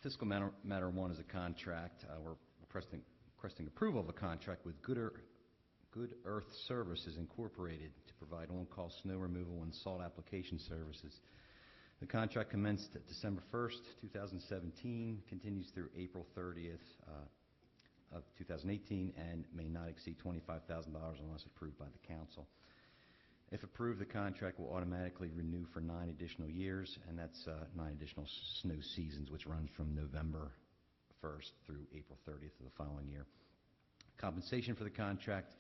Fiscal matter one is a contract. We're requesting approval of a contract with Good Earth Services Incorporated to provide on-call snow removal and salt application services. The contract commenced December 1st, 2017, continues through April 30th of 2018, and may not exceed $25,000 unless approved by the council. If approved, the contract will automatically renew for 9 additional years, and that's 9 additional snow seasons, which runs from November 1st through April 30th of the following year. Compensation for the contract,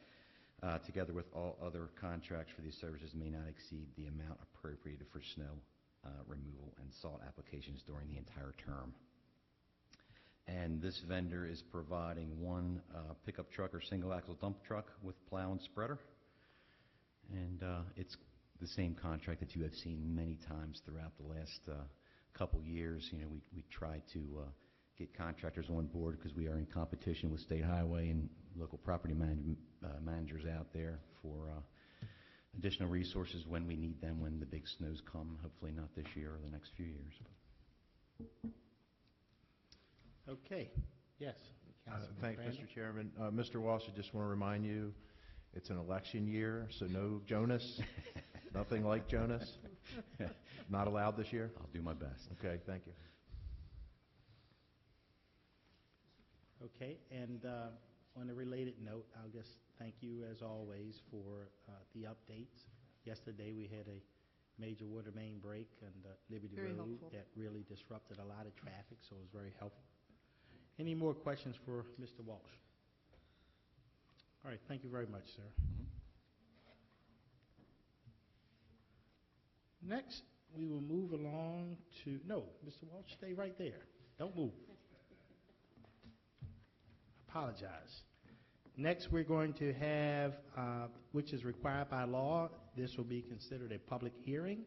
together with all other contracts for these services, may not exceed the amount appropriated for snow removal and salt applications during the entire term. And this vendor is providing one pickup truck or single axle dump truck with plow and spreader. And it's the same contract that you have seen many times throughout the last couple years. You know, we try to get contractors on board because we are in competition with State Highway and local property managers out there for additional resources when we need them, when the big snows come, hopefully not this year or the next few years. Okay, yes. Thank you, Mr. Chairman. Mr. Walsh, I just want to remind you, it's an election year, so no Jonas, nothing like Jonas. Not allowed this year? I'll do my best. Okay, thank you. Okay, and on a related note, I'll just thank you as always for the updates. Yesterday we had a major water main break on Liberty Very Road helpful. that really disrupted a lot of traffic, so it was very helpful. Any more questions for Mr. Walsh? All right, thank you very much, sir. Next, we will move along to, no, Mr. Walsh, stay right there. Don't move. Apologize. Next, we're going to have, which is required by law, this will be considered a public hearing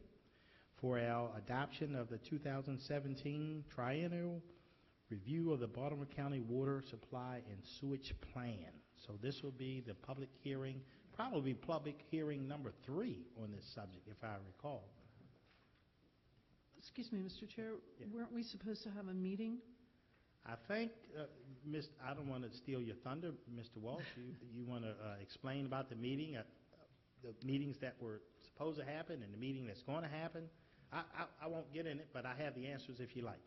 for our adoption of the 2017 triennial review of the Baltimore County Water Supply and Sewage Plan. So this will be the public hearing, probably public hearing number 3 on this subject, if I recall. Excuse me, Mr. Chair, Yeah. weren't we supposed to have a meeting? I think, I don't want to steal your thunder, Mr. Walsh. You want to explain about the meeting, the meetings that were supposed to happen and the meeting that's going to happen? I won't get in it, but I have the answers if you like.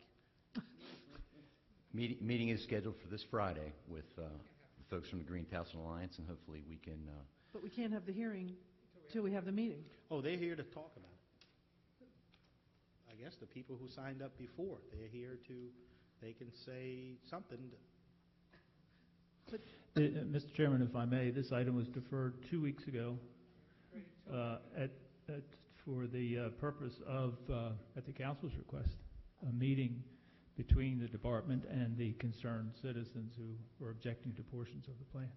Meeting is scheduled for this Friday with the folks from the Green Towson Alliance, and hopefully we can... But we can't have the hearing till we have the meeting. Oh, they're here to talk about it. I guess the people who signed up before, they're here to, they can say something. Mr. Chairman, if I may, this item was deferred 2 weeks ago for the purpose of, at the council's request, a meeting between the department and the concerned citizens who were objecting to portions of the plan.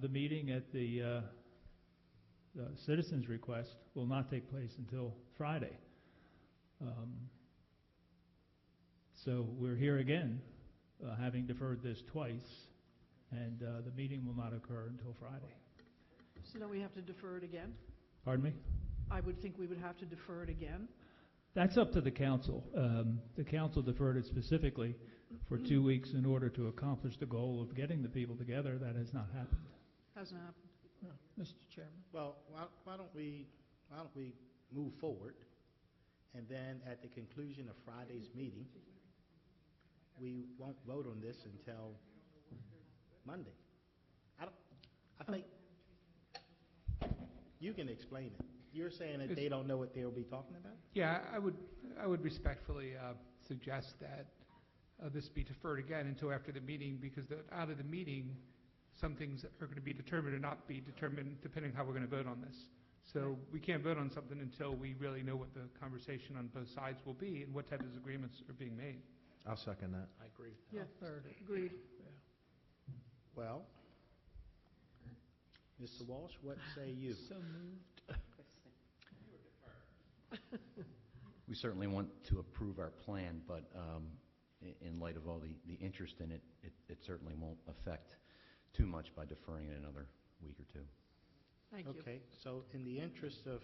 The meeting at the citizens' request will not take place until Friday. So we're here again, having deferred this twice, and the meeting will not occur until Friday. So don't we have to defer it again? Pardon me? I would think we would have to defer it again. That's up to the council. The council deferred it specifically for 2 weeks in order to accomplish the goal of getting the people together. That has not happened. Hasn't happened. No, Mr. Chairman. Well, why don't we move forward, and then at the conclusion of Friday's meeting, we won't vote on this until Monday. I think you can explain it. You're saying that they don't know what they'll be talking about? Yeah, I would respectfully suggest that this be deferred again until after the meeting, because out of the meeting, some things are going to be determined or not be determined depending how we're going to vote on this. So we can't vote on something until we really know what the conversation on both sides will be and what type of agreements are being made. I'll second that. I agree. Yeah, Third. agreed. Well, Mr. Walsh, what say you? So moved. We certainly want to approve our plan, but in light of all the interest in it, it certainly won't affect too much by deferring it another week or two. Thank you. Okay, so in the interest of,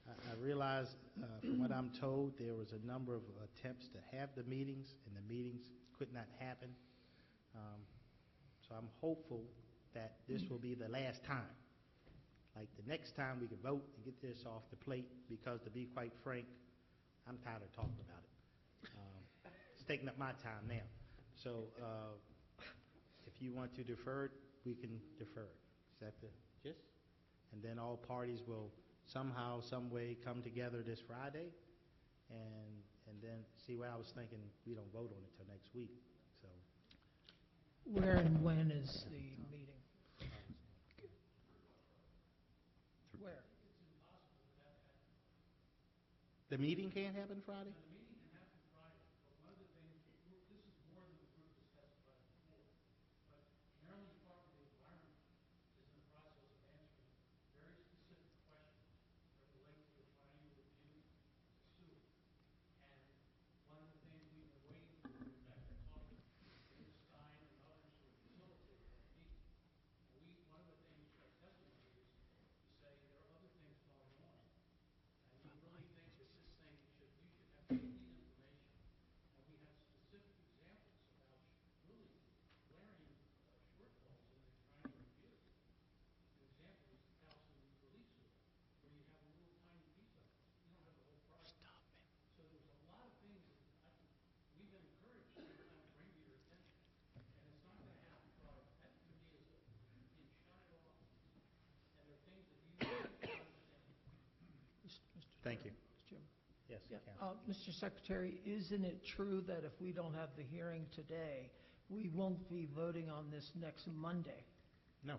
I realize, from what I'm told, there was a number of attempts to have the meetings, and the meetings could not happen. So I'm hopeful that this will be the last time. Like the next time we can vote and get this off the plate, because to be quite frank, I'm tired of talking about it. It's taking up my time now. So if you want to defer it, we can defer it. Is that the gist? And then all parties will somehow, some way come together this Friday, and then see what I was thinking, we don't vote on it till next week, so. Where and when is the meeting? Where? The meeting can't happen Friday? Thank you. Mr. Chairman. Yes, Yeah, Council. Mr. Secretary, isn't it true that if we don't have the hearing today, we won't be voting on this next Monday? No.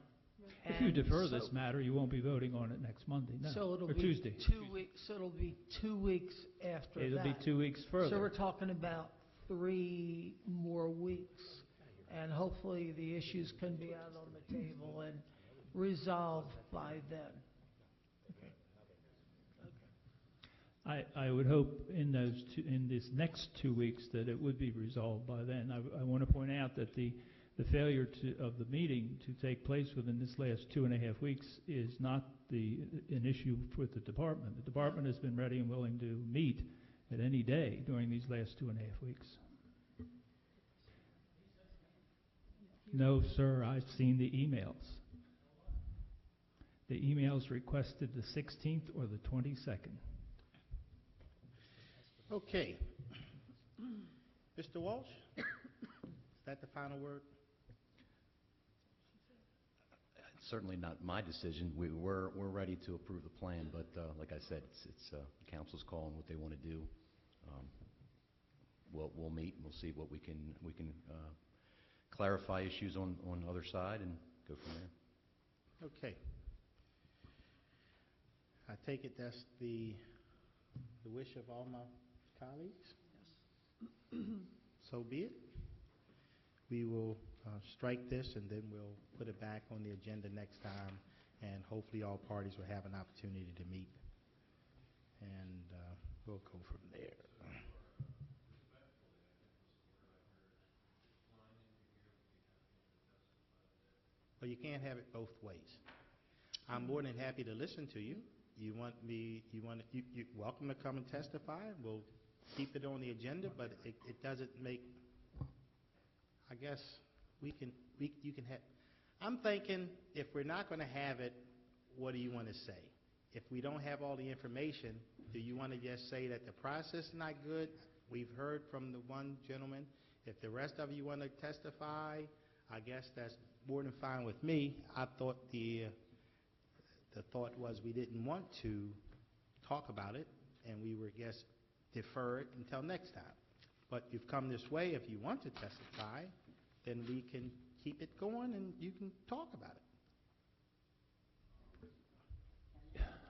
If you And defer this so- matter, you won't be voting on it next Monday, no, So it'll or be Tuesday. 2 weeks, so it'll be 2 weeks after that. It'll be 2 weeks further. So we're talking about 3 more weeks, and hopefully the issues can be out on the table and resolved by then. I would hope in this next 2 weeks that it would be resolved by then. I want to point out that the failure of the meeting to take place within this last 2.5 weeks is not an issue with the department. The department has been ready and willing to meet at any day during these last 2.5 weeks. No, sir, I've seen the emails. The emails requested the 16th or the 22nd. Okay. Mr. Walsh, is that the final word? It's certainly not my decision. We're ready to approve the plan, but like I said, it's council's call on what they want to do. We'll meet and we'll see what we can clarify issues on the other side and go from there. Okay. I take it that's the wish of all my colleagues? Yes. So be it. We will strike this, and then we'll put it back on the agenda next time, and hopefully all parties will have an opportunity to meet, and we'll go from there. Well, you can't have it both ways. I'm more than happy to listen to you. You're welcome to come and testify. We'll keep it on the agenda, but it doesn't make, I guess, you can have, I'm thinking if we're not going to have it, what do you want to say? If we don't have all the information, do you want to just say that the process is not good? We've heard from the one gentleman. If the rest of you want to testify, I guess that's more than fine with me. I thought the thought was we didn't want to talk about it, and we were just defer it until next time. But you've come this way. If you want to testify, then we can keep it going, and you can talk about it.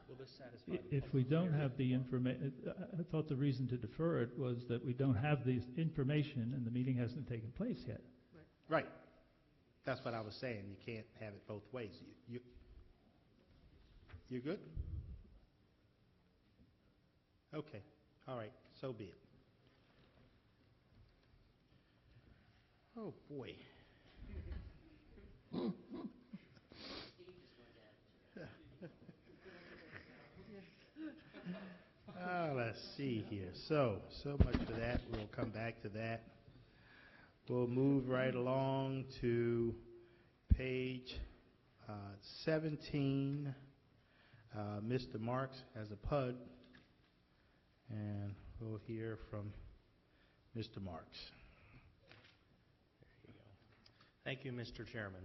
Will this satisfy the If we don't have the information, I thought the reason to defer it was that we don't have the information and the meeting hasn't taken place yet. Right. That's what I was saying. You can't have it both ways. You're good? Okay. All right. So be it. Oh, boy. Let's see here. So much for that. We'll come back to that. We'll move right along to page 17. Mr. Marks has a PUD, and we'll hear from Mr. Marks. Thank you, Mr. Chairman.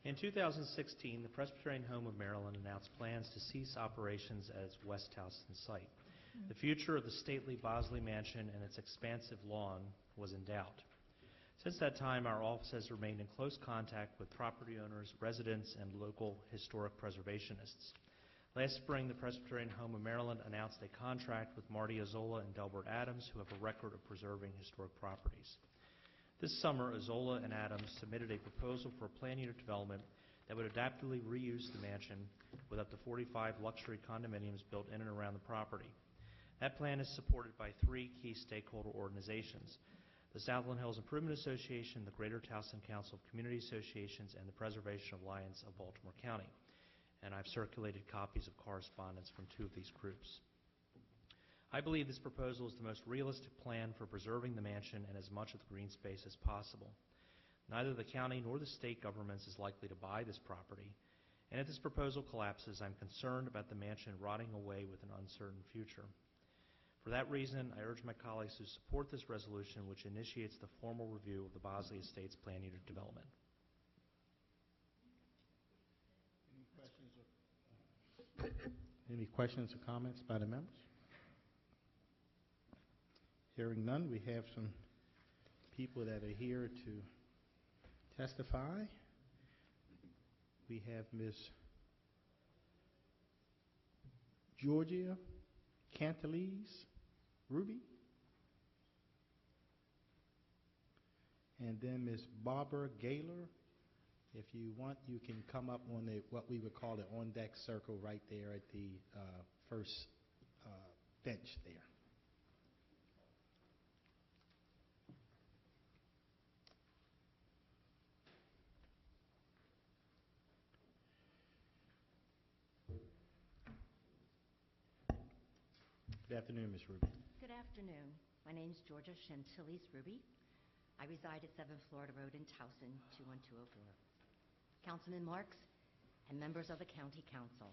In 2016, the Presbyterian Home of Maryland announced plans to cease operations at its West Towson site. The future of the stately Bosley Mansion and its expansive lawn was in doubt. Since that time, our office has remained in close contact with property owners, residents, and local historic preservationists. Last spring, the Presbyterian Home of Maryland announced a contract with Marty Azzola and Delbert Adams, who have a record of preserving historic properties. This summer, Azzola and Adams submitted a proposal for a planned unit development that would adaptively reuse the mansion with up to 45 luxury condominiums built in and around the property. That plan is supported by 3 key stakeholder organizations: the Southland Hills Improvement Association, the Greater Towson Council of Community Associations, and the Preservation Alliance of Baltimore County. And I've circulated copies of correspondence from 2 of these groups. I believe this proposal is the most realistic plan for preserving the mansion and as much of the green space as possible. Neither the county nor the state governments is likely to buy this property, and if this proposal collapses, I'm concerned about the mansion rotting away with an uncertain future. For that reason, I urge my colleagues to support this resolution, which initiates the formal review of the Bosley Estates Plan Unit development. Any questions or comments by the members? Hearing none, we have some people that are here to testify. We have Ms. Georgia Cantalese Ruby, and then Ms. Barbara Gaylor. If you want, you can come up on what we would call the on-deck circle right there at the first bench there. Good afternoon, Ms. Ruby. Good afternoon. My name is Georgia Chantilles Ruby. I reside at 7 Florida Road in Towson, 21204. Councilman Marks and members of the County Council,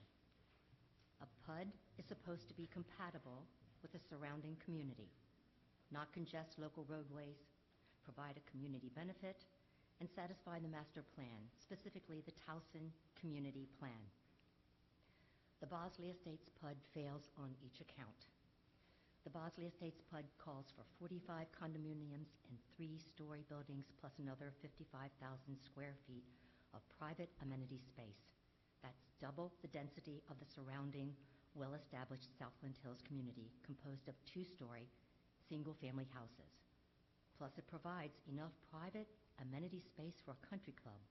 a PUD is supposed to be compatible with the surrounding community, not congest local roadways, provide a community benefit, and satisfy the master plan, specifically the Towson Community Plan. The Bosley Estates PUD fails on each account. The Bosley Estates PUD calls for 45 condominiums and 3-story buildings plus another 55,000 square feet of private amenity space. That's double the density of the surrounding well-established Southland Hills community composed of 2-story single-family houses. Plus it provides enough private amenity space for a country club,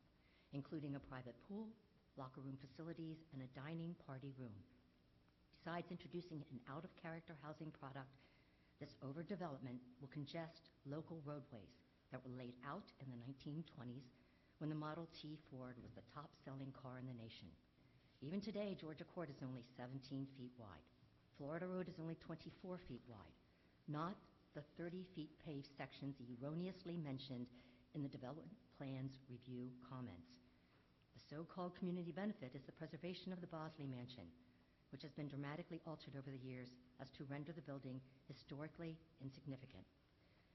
including a private pool, locker room facilities, and a dining party room. Besides introducing an out-of-character housing product, this overdevelopment will congest local roadways that were laid out in the 1920s when the Model T Ford was the top-selling car in the nation. Even today, Georgia Court is only 17 feet wide. Florida Road is only 24 feet wide, not the 30 feet paved sections erroneously mentioned in the development plan's review comments. The so-called community benefit is the preservation of the Bosley Mansion, which has been dramatically altered over the years as to render the building historically insignificant.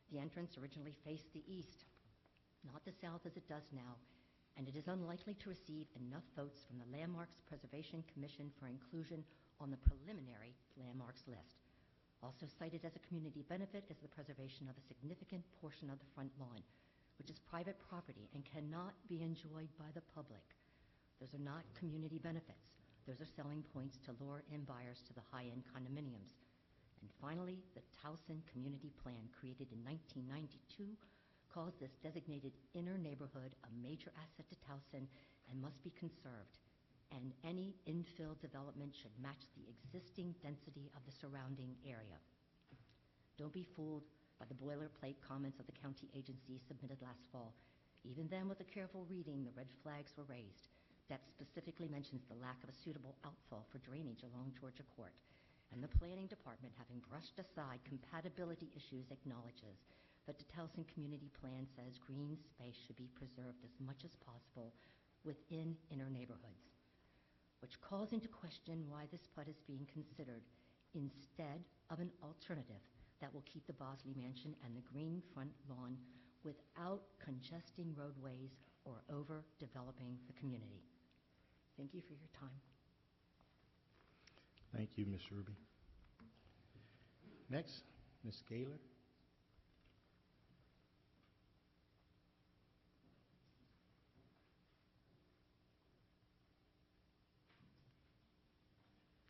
The entrance originally faced the east, not the south as it does now, and it is unlikely to receive enough votes from the Landmarks Preservation Commission for inclusion on the preliminary landmarks list. Also cited as a community benefit is the preservation of a significant portion of the front lawn, which is private property and cannot be enjoyed by the public. Those are not community benefits. Those are selling points to lure in buyers to the high-end condominiums. And finally, the Towson Community Plan, created in 1992, calls this designated inner neighborhood a major asset to Towson and must be conserved. And any infill development should match the existing density of the surrounding area. Don't be fooled by the boilerplate comments of the county agency submitted last fall. Even then, with a careful reading, the red flags were raised. That specifically mentions the lack of a suitable outfall for drainage along Georgia Court and the Planning Department, having brushed aside compatibility issues, acknowledges that the Towson Community Plan says green space should be preserved as much as possible within inner neighborhoods, which calls into question why this PUD is being considered instead of an alternative that will keep the Bosley Mansion and the green front lawn without congesting roadways or overdeveloping the community. Thank you for your time. Thank you, Ms. Ruby. Next, Ms. Gaylor.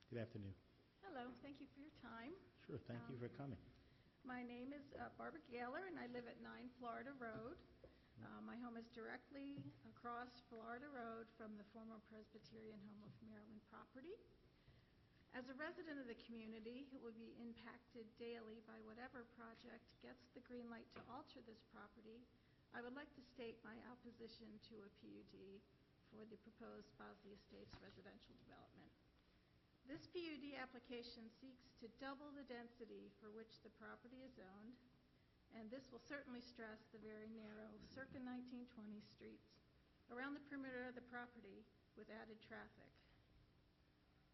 Good afternoon. Hello, thank you for your time. Sure, thank you for coming. My name is Barbara Gaylor, and I live at 9 Florida Road. My home is directly across Florida Road from the former Presbyterian Home of Maryland property. As a resident of the community who will be impacted daily by whatever project gets the green light to alter this property, I would like to state my opposition to a PUD for the proposed Bosley Estates residential development. This PUD application seeks to double the density for which the property is owned, and this will certainly stress the very narrow circa 1920 streets around the perimeter of the property with added traffic.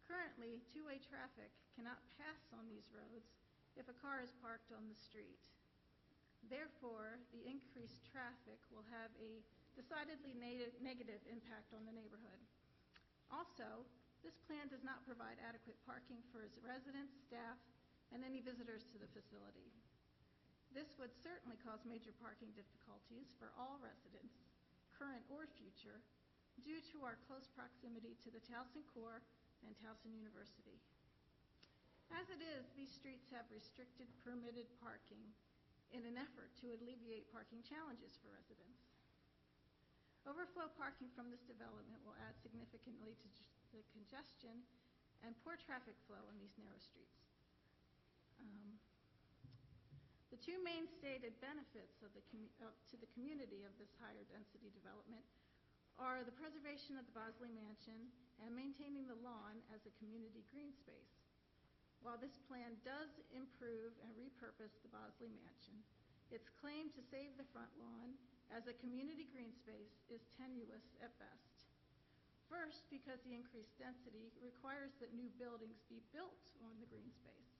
Currently, two-way traffic cannot pass on these roads if a car is parked on the street. Therefore, the increased traffic will have a decidedly negative impact on the neighborhood. Also, this plan does not provide adequate parking for its residents, staff, and any visitors to the facility. This would certainly cause major parking difficulties for all residents, current or future, due to our close proximity to the Towson Core and Towson University. As it is, these streets have restricted permitted parking in an effort to alleviate parking challenges for residents. Overflow parking from this development will add significantly to the congestion and poor traffic flow on these narrow streets. The two main stated benefits to the community of this higher density development are the preservation of the Bosley Mansion and maintaining the lawn as a community green space. While this plan does improve and repurpose the Bosley Mansion, its claim to save the front lawn as a community green space is tenuous at best. First, because the increased density requires that new buildings be built on the green space.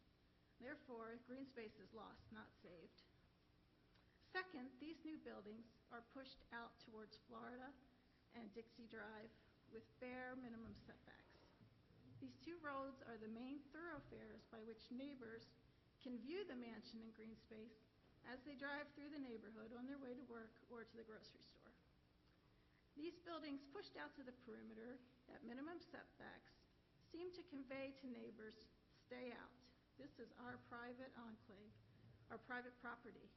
Therefore, green space is lost, not saved. Second, these new buildings are pushed out towards Florida and Dixie Drive with bare minimum setbacks. These two roads are the main thoroughfares by which neighbors can view the mansion and green space as they drive through the neighborhood on their way to work or to the grocery store. These buildings pushed out to the perimeter at minimum setbacks seem to convey to neighbors, stay out. This is our private enclave, our private property.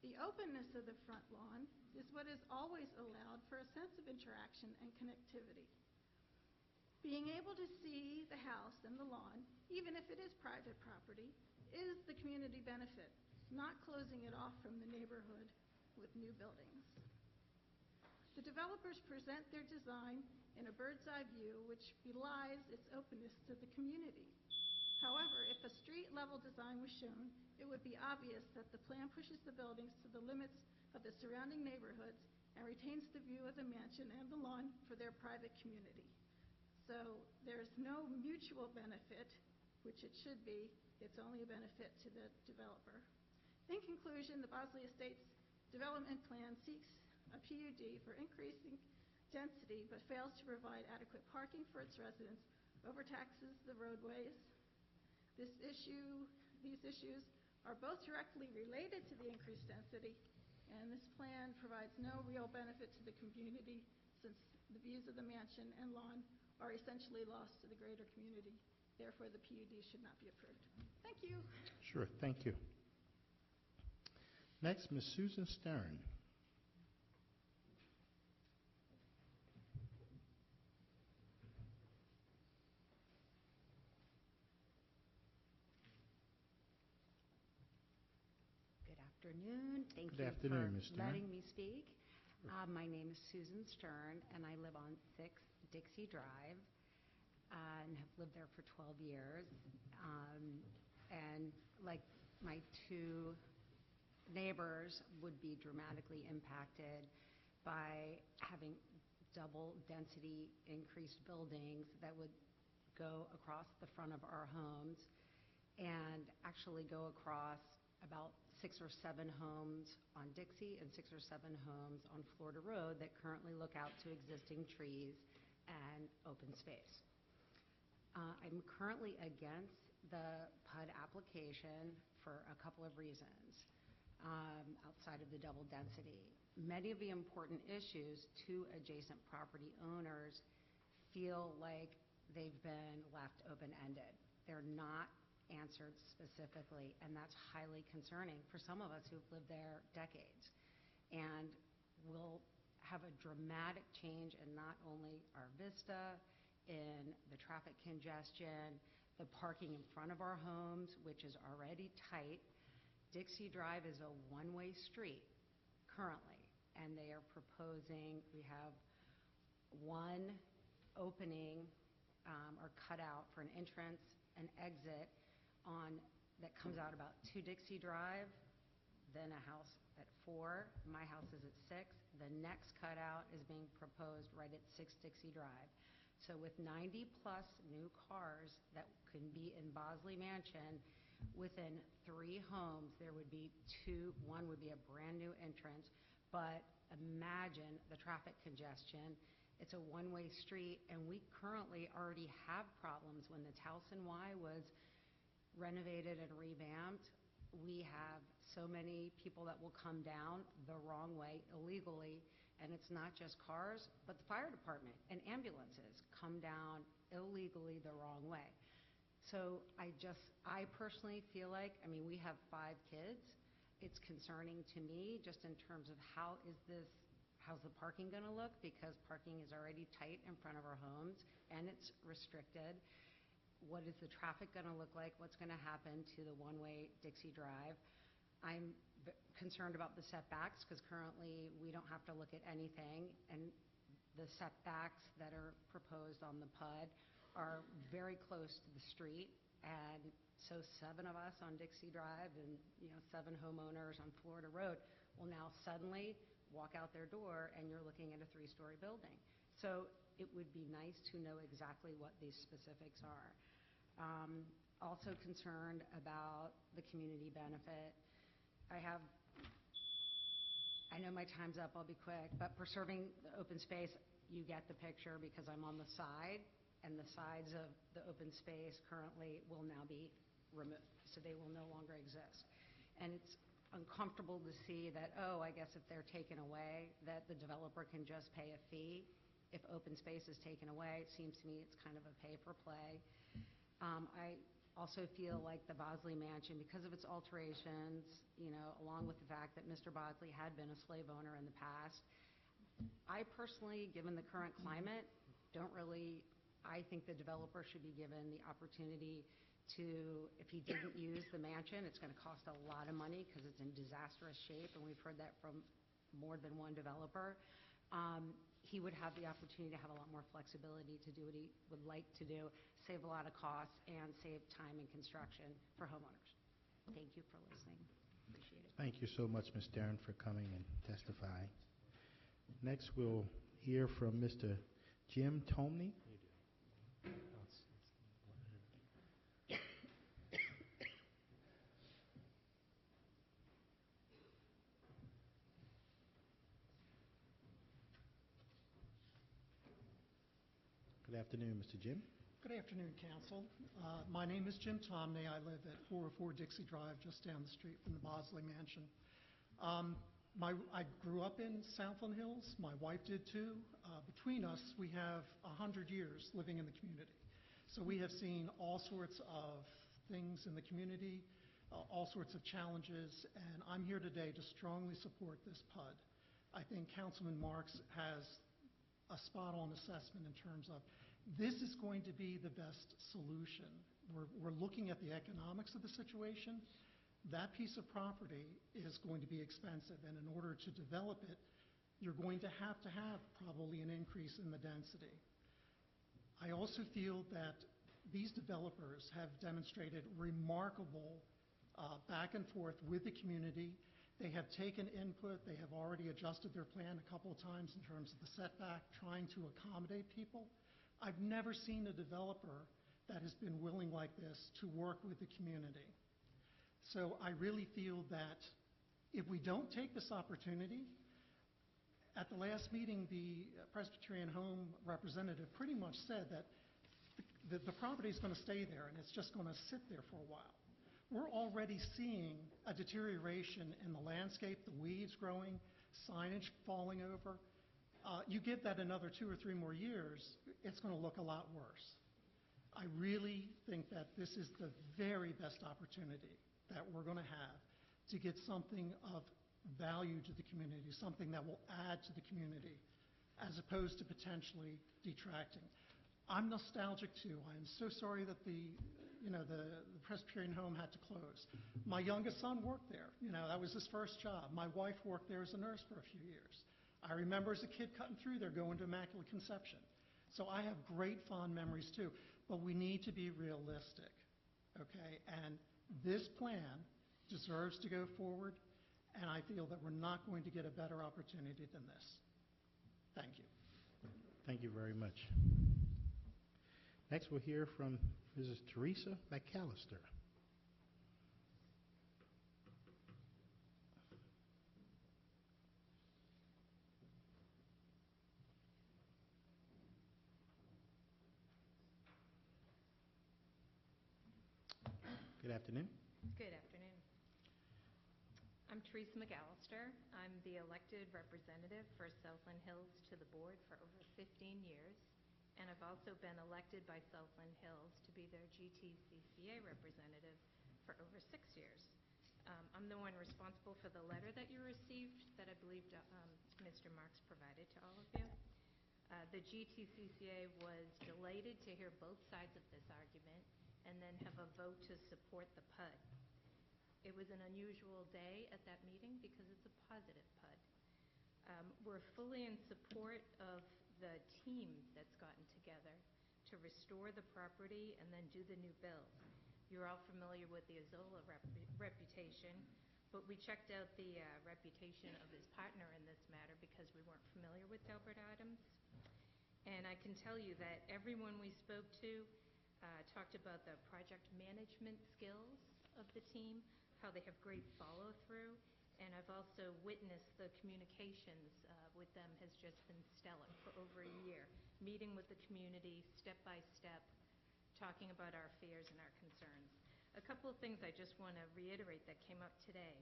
The openness of the front lawn is what is always allowed for a sense of interaction and connectivity. Being able to see the house and the lawn, even if it is private property, is the community benefit, not closing it off from the neighborhood with new buildings. The developers present their design in a bird's eye view, which belies its openness to the community. However, if a street-level design was shown, it would be obvious that the plan pushes the buildings to the limits of the surrounding neighborhoods and retains the view of the mansion and the lawn for their private community. So there's no mutual benefit, which it should be. It's only a benefit to the developer. In conclusion, the Bosley Estates development plan seeks a PUD for increasing density but fails to provide adequate parking for its residents, overtaxes the roadways. These issues are both directly related to the increased density, and this plan provides no real benefit to the community since the views of the mansion and lawn are essentially lost to the greater community. Therefore, the PUD should not be approved. Thank you. Sure, thank you. Next, Ms. Susan Stern. Good afternoon. Thank Good you afternoon, for Ms. Stern. letting me speak. My name is Susan Stern, and I live on 6 Dixie Drive. and have lived there for 12 years. And like my two neighbors would be dramatically impacted by having double density increased buildings that would go across the front of our homes and actually go across about 6 or 7 homes on Dixie and 6 or 7 homes on Florida Road that currently look out to existing trees and open space. I'm currently against the PUD application for a couple of reasons outside of the double density. Many of the important issues to adjacent property owners feel like they've been left open-ended. They're not answered specifically, and that's highly concerning for some of us who've lived there decades. And will have a dramatic change in not only our vista, in the traffic congestion, the parking in front of our homes, which is already tight. Dixie Drive is a one-way street currently, and they are proposing, we have one opening or cutout for an entrance and exit that comes out about 2 Dixie Drive, then a house at 4. My house is at 6. The next cutout is being proposed right at 6 Dixie Drive. So with 90-plus new cars that can be in Bosley Mansion, within 3 homes, there would be 2. One would be a brand-new entrance, but imagine the traffic congestion. It's a one-way street, and we currently already have problems. When the Towson Y was renovated and revamped, we have so many people that will come down the wrong way illegally, and it's not just cars, but the fire department and ambulances come down illegally the wrong way. So I personally feel like, we have 5 kids. It's concerning to me just in terms of how's the parking going to look, because parking is already tight in front of our homes and it's restricted. What is the traffic going to look like? What's going to happen to the one-way Dixie Drive? I'm concerned about the setbacks because currently we don't have to look at anything, and the setbacks that are proposed on the PUD are very close to the street, and so 7 of us on Dixie Drive and 7 homeowners on Florida Road will now suddenly walk out their door and you're looking at a 3-story building. So it would be nice to know exactly what these specifics are. Also concerned about the community benefit. I know my time's up, I'll be quick, but preserving the open space, you get the picture because I'm on the side, and the sides of the open space currently will now be removed, so they will no longer exist. And it's uncomfortable to see that, I guess if they're taken away, that the developer can just pay a fee. If open space is taken away, it seems to me it's kind of a pay for play. I also feel like the Bosley Mansion, because of its alterations, along with the fact that Mr. Bosley had been a slave owner in the past, I personally, given the current climate, I think the developer should be given the opportunity to, if he didn't use the mansion, it's going to cost a lot of money because it's in disastrous shape, and we've heard that from more than one developer. He would have the opportunity to have a lot more flexibility to do what he would like to do, save a lot of costs, and save time in construction for homeowners. Thank you for listening. Appreciate it. Thank you so much, Ms. Darren, for coming and testifying. Next, we'll hear from Mr. Jim Tomney. Good afternoon, Mr. Jim. Good afternoon, Council. My name is Jim Tomney. I live at 404 Dixie Drive, just down the street from the Bosley Mansion. I grew up in Southland Hills. My wife did too. Between us, we have 100 years living in the community. So we have seen all sorts of things in the community, all sorts of challenges, and I'm here today to strongly support this PUD. I think Councilman Marks has a spot-on assessment in terms of this is going to be the best solution. We're looking at the economics of the situation. That piece of property is going to be expensive, and in order to develop it, you're going to have probably an increase in the density. I also feel that these developers have demonstrated remarkable back and forth with the community. They have taken input. They have already adjusted their plan a couple of times in terms of the setback, trying to accommodate people. I've never seen a developer that has been willing like this to work with the community. So I really feel that if we don't take this opportunity, at the last meeting, the Presbyterian Home representative pretty much said that the property is going to stay there and it's just going to sit there for a while. We're already seeing a deterioration in the landscape, the weeds growing, signage falling over. You give that another 2 or 3 more years, it's going to look a lot worse. I really think that this is the very best opportunity that we're going to have to get something of value to the community, something that will add to the community, as opposed to potentially detracting. I'm nostalgic too. I am so sorry that the Presbyterian Home had to close. My youngest son worked there. That was his first job. My wife worked there as a nurse for a few years. I remember as a kid cutting through there, going to Immaculate Conception. So I have great fond memories too. But we need to be realistic, okay? And this plan deserves to go forward, and I feel that we're not going to get a better opportunity than this. Thank you. Thank you very much. Next, we'll hear from Mrs. Teresa McAllister. Good afternoon. Good afternoon. I'm Teresa McAllister. I'm the elected representative for Southland Hills to the board for over 15 years, and I've also been elected by Southland Hills to be their GTCCA representative for over 6 years. I'm the one responsible for the letter that you received that I believe Mr. Marks provided to all of you. The GTCCA was delighted to hear both sides of this argument and then have a vote to support the PUD. It was an unusual day at that meeting because it's a positive PUD. We're fully in support of the team that's gotten together to restore the property and then do the new build. You're all familiar with the Azola reputation, but we checked out the reputation of his partner in this matter because we weren't familiar with Delbert Adams. And I can tell you that everyone we spoke to talked about the project management skills of the team, how they have great follow-through, and I've also witnessed the communications with them has just been stellar for over a year, meeting with the community step by step, talking about our fears and our concerns. A couple of things I just want to reiterate that came up today.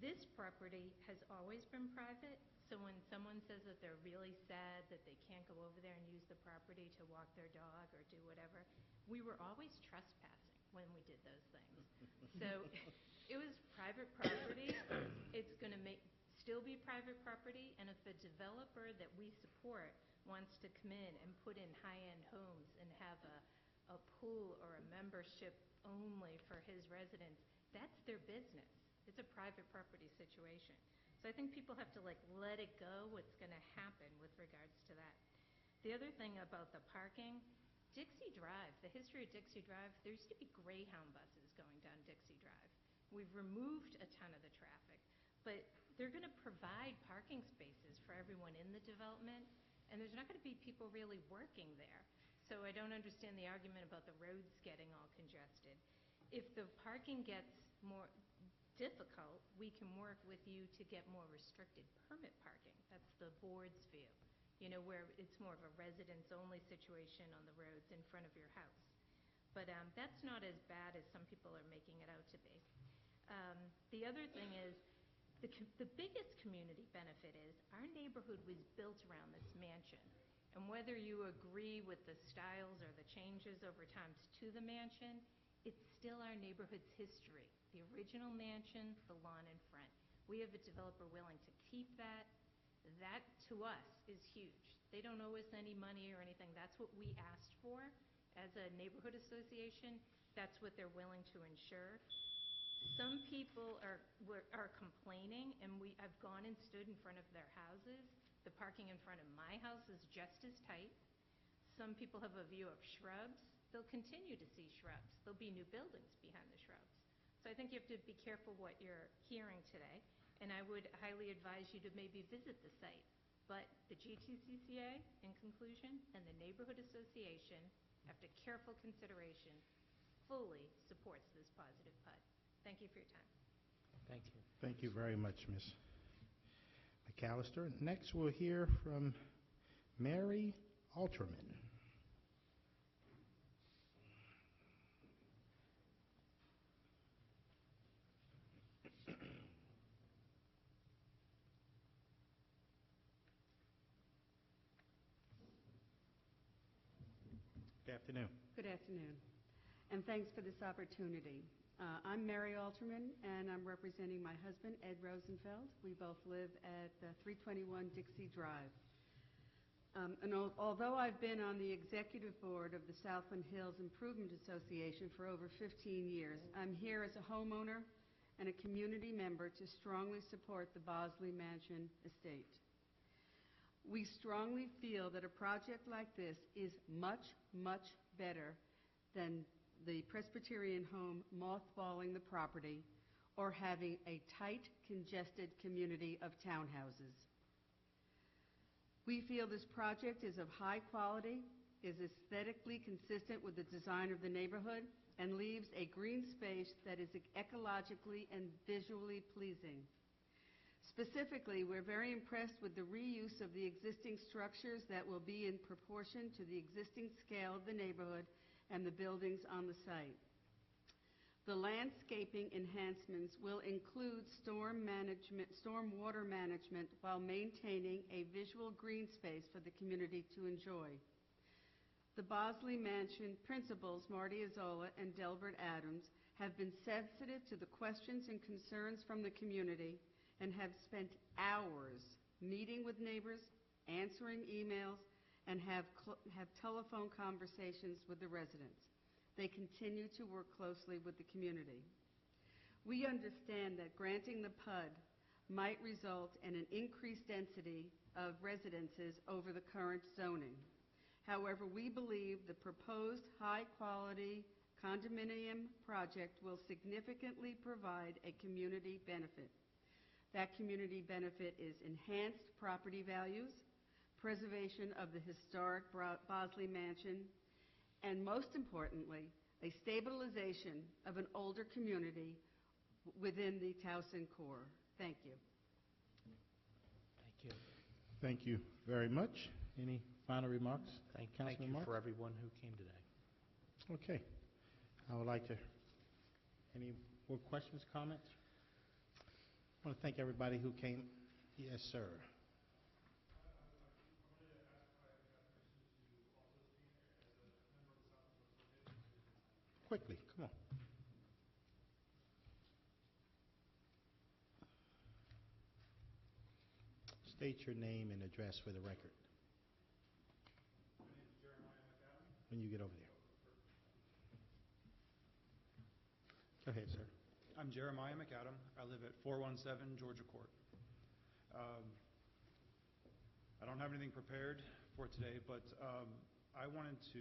This property has always been private, so when someone says that they're really sad that they can't go over there and use the property to walk their dog or do whatever, we were always trespassing when we did those things. So it was private property. It's going to still be private property, and if a developer that we support wants to come in and put in high-end homes and have a pool or a membership only for his residents, that's their business. It's a private property situation. So I think people have to let it go what's going to happen with regards to that. The other thing about the parking, Dixie Drive, the history of Dixie Drive, there used to be Greyhound buses going down Dixie Drive. We've removed a ton of the traffic, but they're going to provide parking spaces for everyone in the development, and there's not going to be people really working there. So I don't understand the argument about the roads getting all congested. If the parking gets more difficult, we can work with you to get more restricted permit parking. That's the board's view, where it's more of a residence-only situation on the roads in front of your house. But that's not as bad as some people are making it out to be. The other thing is, the biggest community benefit is our neighborhood was built around this mansion. And whether you agree with the styles or the changes over time to the mansion, it's still our neighborhood's history. The original mansion, the lawn in front. We have a developer willing to keep that. That, to us, is huge. They don't owe us any money or anything. That's what we asked for as a neighborhood association. That's what they're willing to ensure. Some people are complaining, and I've gone and stood in front of their houses. The parking in front of my house is just as tight some people have a view of shrubs, they'll continue to see shrubs. There'll be new buildings behind the shrubs. So I think you have to be careful what you're hearing today, and I would highly advise you to maybe visit the site. But the GTCCA, in conclusion, and the Neighborhood Association, after careful consideration, fully supports this positive PUD. Thank you for your time. Thank you. Thank you very much, Ms. McAllister. Next, we'll hear from Mary Alterman. Good afternoon. Good afternoon, and thanks for this opportunity. I'm Mary Alterman, and I'm representing my husband, Ed Rosenfeld. We both live at 321 Dixie Drive. And although I've been on the executive board of the Southland Hills Improvement Association for over 15 years, I'm here as a homeowner and a community member to strongly support the Bosley Mansion estate. We strongly feel that a project like this is much, much better than the Presbyterian home mothballing the property or having a tight, congested community of townhouses. We feel this project is of high quality, is aesthetically consistent with the design of the neighborhood, and leaves a green space that is ecologically and visually pleasing. Specifically, we're very impressed with the reuse of the existing structures that will be in proportion to the existing scale of the neighborhood and the buildings on the site. The landscaping enhancements will include stormwater management while maintaining a visual green space for the community to enjoy. The Bosley Mansion principals, Marty Azzola and Delbert Adams, have been sensitive to the questions and concerns from the community and have spent hours meeting with neighbors, answering emails, and have telephone conversations with the residents. They continue to work closely with the community. We understand that granting the PUD might result in an increased density of residences over the current zoning. However, we believe the proposed high-quality condominium project will significantly provide a community benefit. That community benefit is enhanced property values, preservation of the historic Bosley Mansion, and most importantly, a stabilization of an older community within the Towson core. Thank you. Thank you. Thank you very much. Any final remarks? Thank Councilman you Marks? for everyone who came today. Okay. I would like to, any more questions, comments? I want to thank everybody who came. Yes, sir. Quickly, come on. State your name and address for the record. My name is Jeremiah McAdam. When you get over there. Go ahead, sir. I'm Jeremiah McAdam. I live at 417 Georgia Court. I don't have anything prepared for today, but I wanted to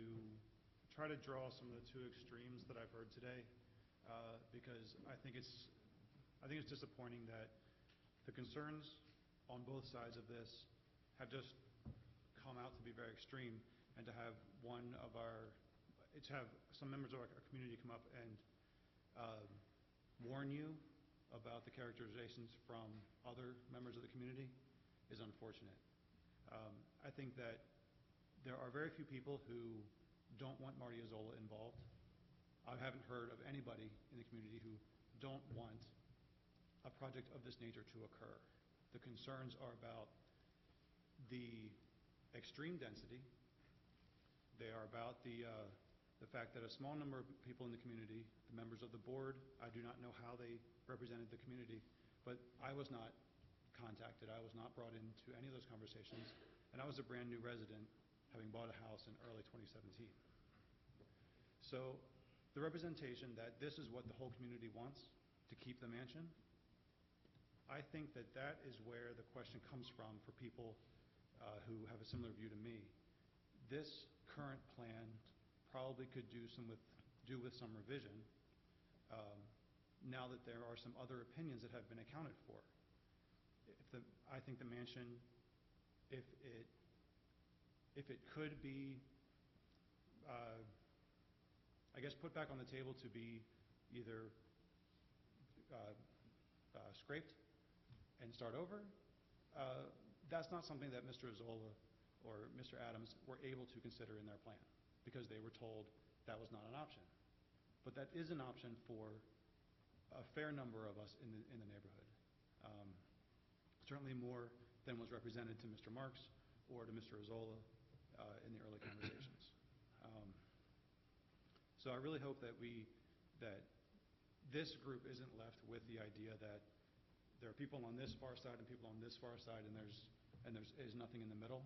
try to draw some of the two extremes that I've heard today, because I think it's disappointing that the concerns on both sides of this have just come out to be very extreme, and to have some members of our community come up and warn you about the characterizations from other members of the community is unfortunate. I think that there are very few people who don't want Marty Azzola involved. I haven't heard of anybody in the community who don't want a project of this nature to occur. The concerns are about the extreme density. They are about the fact that a small number of people in the community, the members of the board, I do not know how they represented the community, but I was not contacted. I was not brought into any of those conversations, and I was a brand new resident, having bought a house in early 2017. So the representation that this is what the whole community wants, to keep the mansion, I think that that is where the question comes from for people who have a similar view to me. This current plan probably could do with some revision, now that there are some other opinions that have been accounted for. I think the mansion, if it could be, I guess, put back on the table to be either scraped and start over, that's not something that Mr. Azzola or Mr. Adams were able to consider in their plan because they were told that was not an option. But that is an option for a fair number of us in the neighborhood. Certainly more than was represented to Mr. Marks or to Mr. Azzola in the early conversations. So I really hope that this group isn't left with the idea that there are people on this far side and people on this far side, and there's nothing in the middle.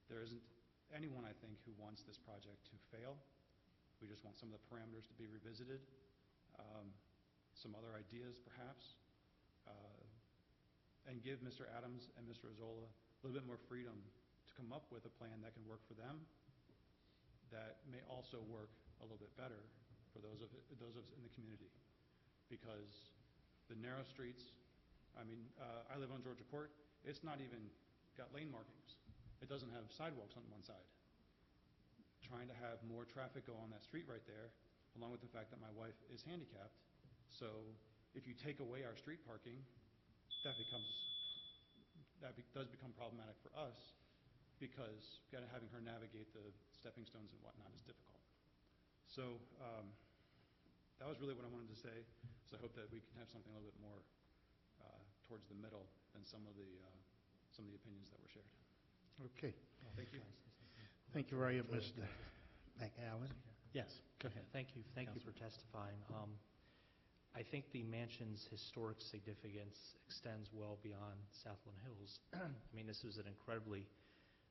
There isn't anyone, I think, who wants this project to fail. We just want some of the parameters to be revisited, some other ideas perhaps, and give Mr. Adams and Mr. Azzola a little bit more freedom to come up with a plan that can work for them, that may also work a little bit better for those of us in the community. Because the narrow streets, I mean, I live on Georgia Court. It's not even got lane markings. It doesn't have sidewalks on one side. Trying to have more traffic go on that street right there, along with the fact that my wife is handicapped. So if you take away our street parking, that does become problematic for us, because having her navigate the stepping stones and whatnot is difficult. So that was really what I wanted to say. So I hope that we can have something a little bit more towards the middle than some of the opinions that were shared. Okay. Thank you. Thank you very much, Mr. McAllen. Yes, go ahead. Thank you for testifying. I think the mansion's historic significance extends well beyond Southland Hills. I mean, this was an incredibly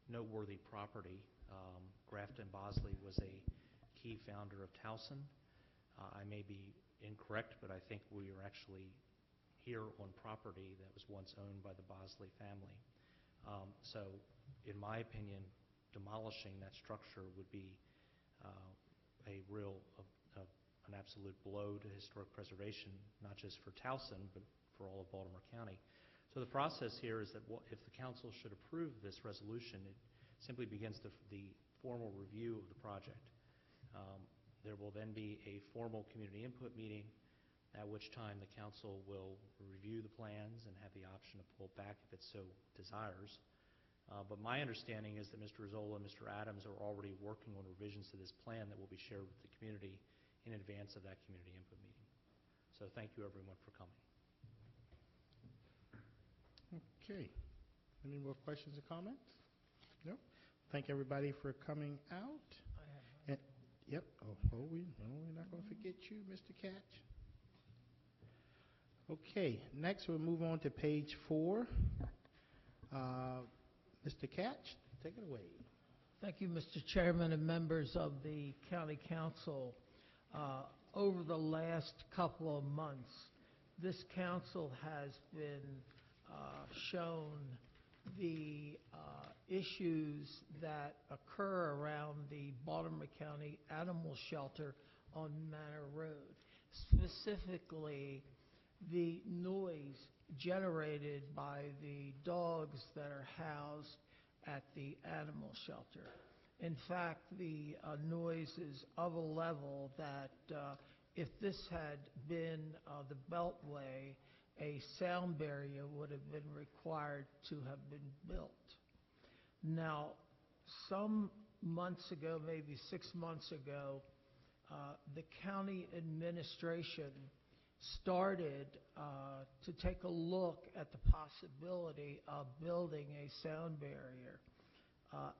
noteworthy property. Grafton Bosley was a key founder of Towson. I may be incorrect, but I think we are actually here on property that was once owned by the Bosley family. So, in my opinion, demolishing that structure would be an absolute blow to historic preservation, not just for Towson, but for all of Baltimore County. So the process here is that if the council should approve this resolution, it simply begins the formal review of the project. There will then be a formal community input meeting, at which time the council will review the plans and have the option to pull back if it so desires. But my understanding is that Mr. Azzola and Mr. Adams are already working on revisions to this plan that will be shared with the community in advance of that community input meeting. So thank you, everyone, for coming. Okay. Any more questions or comments? No? Thank everybody for coming out. Yep. We're not going to forget you, Mr. Catch. Okay. Next, we'll move on to page 4. Mr. Catch, take it away. Thank you, Mr. Chairman and members of the County Council. Over the last couple of months, this council has been shown the issues that occur around the Baltimore County Animal Shelter on Manor Road, specifically the noise generated by the dogs that are housed at the animal shelter. In fact, the noise is of a level that if this had been the Beltway, a sound barrier would have been required to have been built. Now, some months ago, maybe 6 months ago, the county administration started to take a look at the possibility of building a sound barrier.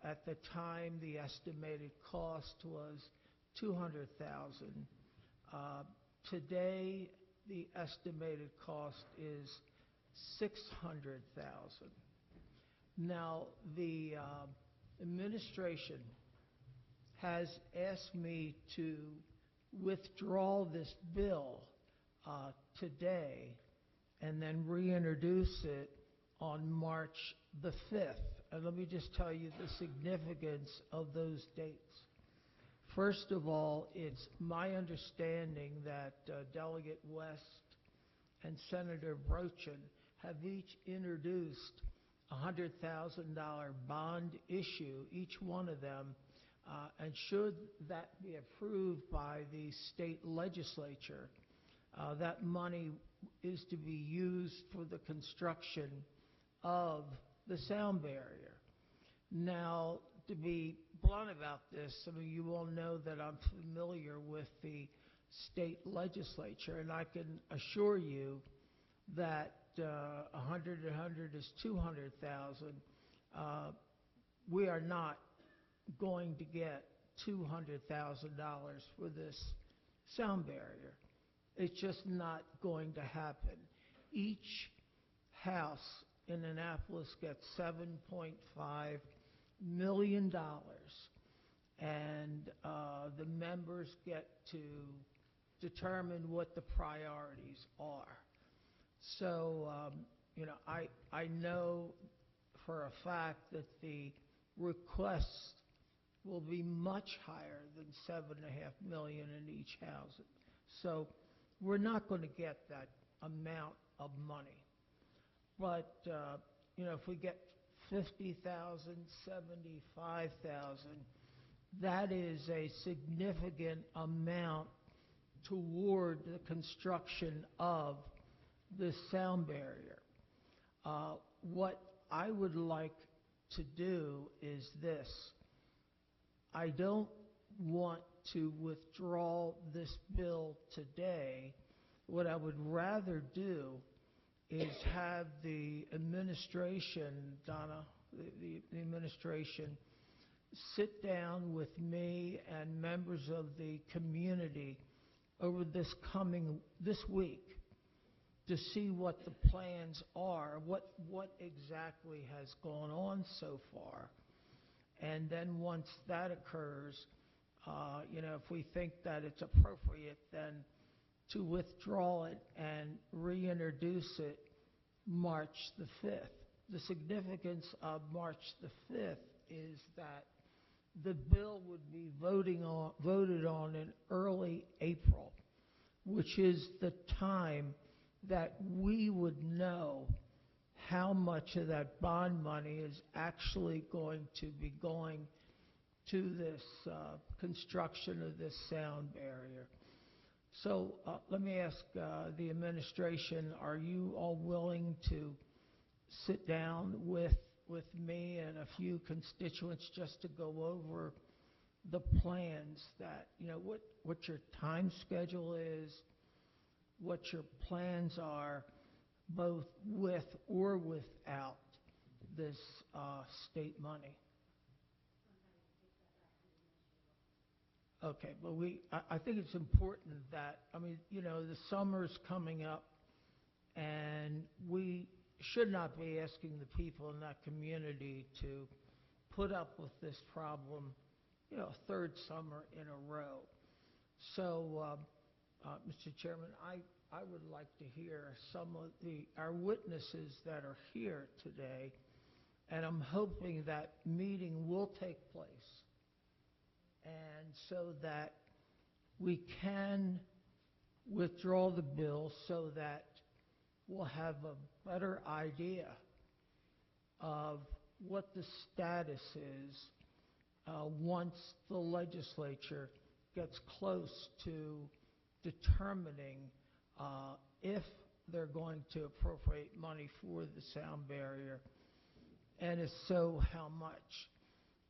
At the time, the estimated cost was $200,000. Today, the estimated cost is $600,000. Now, the administration has asked me to withdraw this bill today and then reintroduce it on March the 5th. And let me just tell you the significance of those dates. First of all, it's my understanding that Delegate West and Senator Brochin have each introduced a $100,000 bond issue, each one of them, and should that be approved by the state legislature, that money is to be used for the construction of the sound barrier. Now, to be blunt about this, some of you all know that I'm familiar with the state legislature, and I can assure you that 100 is 200,000. We are not going to get $200,000 for this sound barrier. It's just not going to happen. Each house in Annapolis gets $7.5 million, and the members get to determine what the priorities are. So, I know for a fact that the request will be much higher than $7.5 million in each house. So we're not going to get that amount of money. But, if we get 50,000, 75,000, that is a significant amount toward the construction of the sound barrier. What I would like to do is this. I don't want to withdraw this bill today. What I would rather do is have the administration, Donna, the administration, sit down with me and members of the community over this week to see what the plans are, what exactly has gone on so far. And then once that occurs, if we think that it's appropriate, then to withdraw it and reintroduce it March the 5th. The significance of March the 5th is that the bill would be voted on in early April, which is the time that we would know how much of that bond money is actually going to be going to this construction of this sound barrier. So let me ask the administration, are you all willing to sit down with me and a few constituents just to go over the plans that, what your time schedule is, what your plans are, both with or without this state money? Okay, but I think it's important that, the summer's coming up, and we should not be asking the people in that community to put up with this problem, a third summer in a row. So, Mr. Chairman, I would like to hear some of our witnesses that are here today, and I'm hoping that meeting will take place, and so that we can withdraw the bill so that we'll have a better idea of what the status is once the legislature gets close to determining if they're going to appropriate money for the sound barrier, and if so, how much.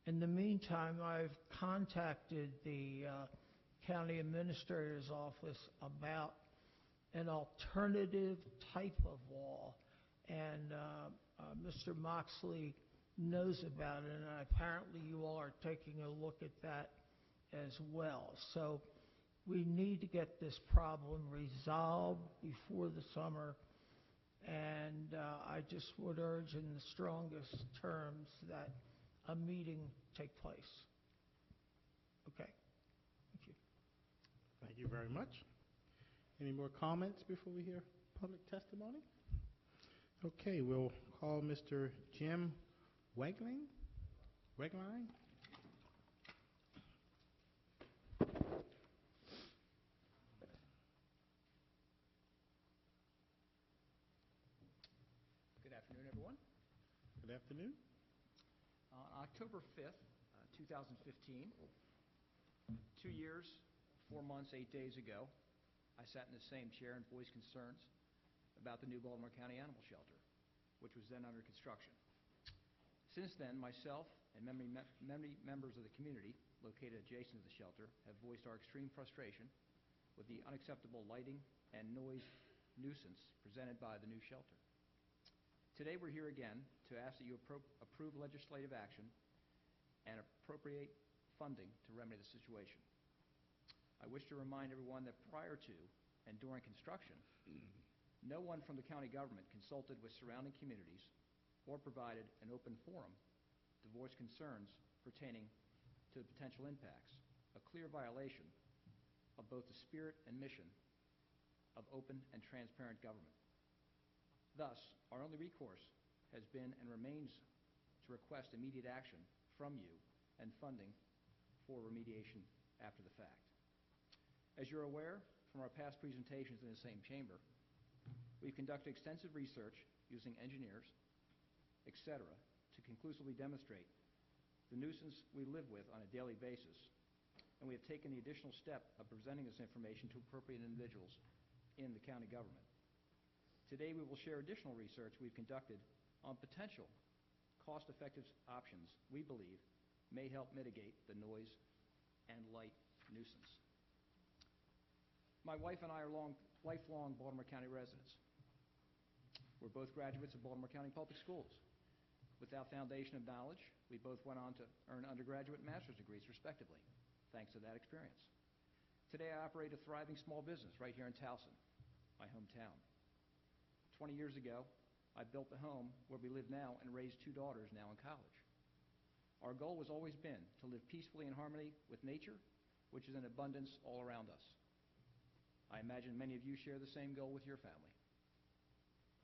In the meantime, I've contacted the county administrator's office about an alternative type of wall, and Mr. Moxley knows about it, and apparently you all are taking a look at that as well. So we need to get this problem resolved before the summer, and I just would urge in the strongest terms that a meeting take place. Okay. Thank you. Thank you very much. Any more comments before we hear public testimony? Okay, we'll call Mr. Jim Wegling? Wegline? Good afternoon, everyone. Good afternoon. On October 5th, 2015, 2 years, 4 months, 8 days ago, I sat in the same chair and voiced concerns about the new Baltimore County Animal Shelter, which was then under construction. Since then, myself and many members of the community located adjacent to the shelter have voiced our extreme frustration with the unacceptable lighting and noise nuisance presented by the new shelter. Today we're here again to ask that you approve legislative action and appropriate funding to remedy the situation. I wish to remind everyone that prior to and during construction, no one from the county government consulted with surrounding communities or provided an open forum to voice concerns pertaining to the potential impacts, a clear violation of both the spirit and mission of open and transparent government. Thus, our only recourse has been and remains to request immediate action from you and funding for remediation after the fact. As you're aware from our past presentations in the same chamber, we've conducted extensive research using engineers, etc., to conclusively demonstrate the nuisance we live with on a daily basis, and we have taken the additional step of presenting this information to appropriate individuals in the county government. Today we will share additional research we've conducted on potential cost-effective options we believe may help mitigate the noise and light nuisance. My wife and I are lifelong Baltimore County residents. We're both graduates of Baltimore County Public Schools. With our foundation of knowledge, we both went on to earn undergraduate and master's degrees respectively, thanks to that experience. Today I operate a thriving small business right here in Towson, my hometown. 20 years ago, I built the home where we live now and raised 2 daughters now in college. Our goal has always been to live peacefully in harmony with nature, which is in abundance all around us. I imagine many of you share the same goal with your family.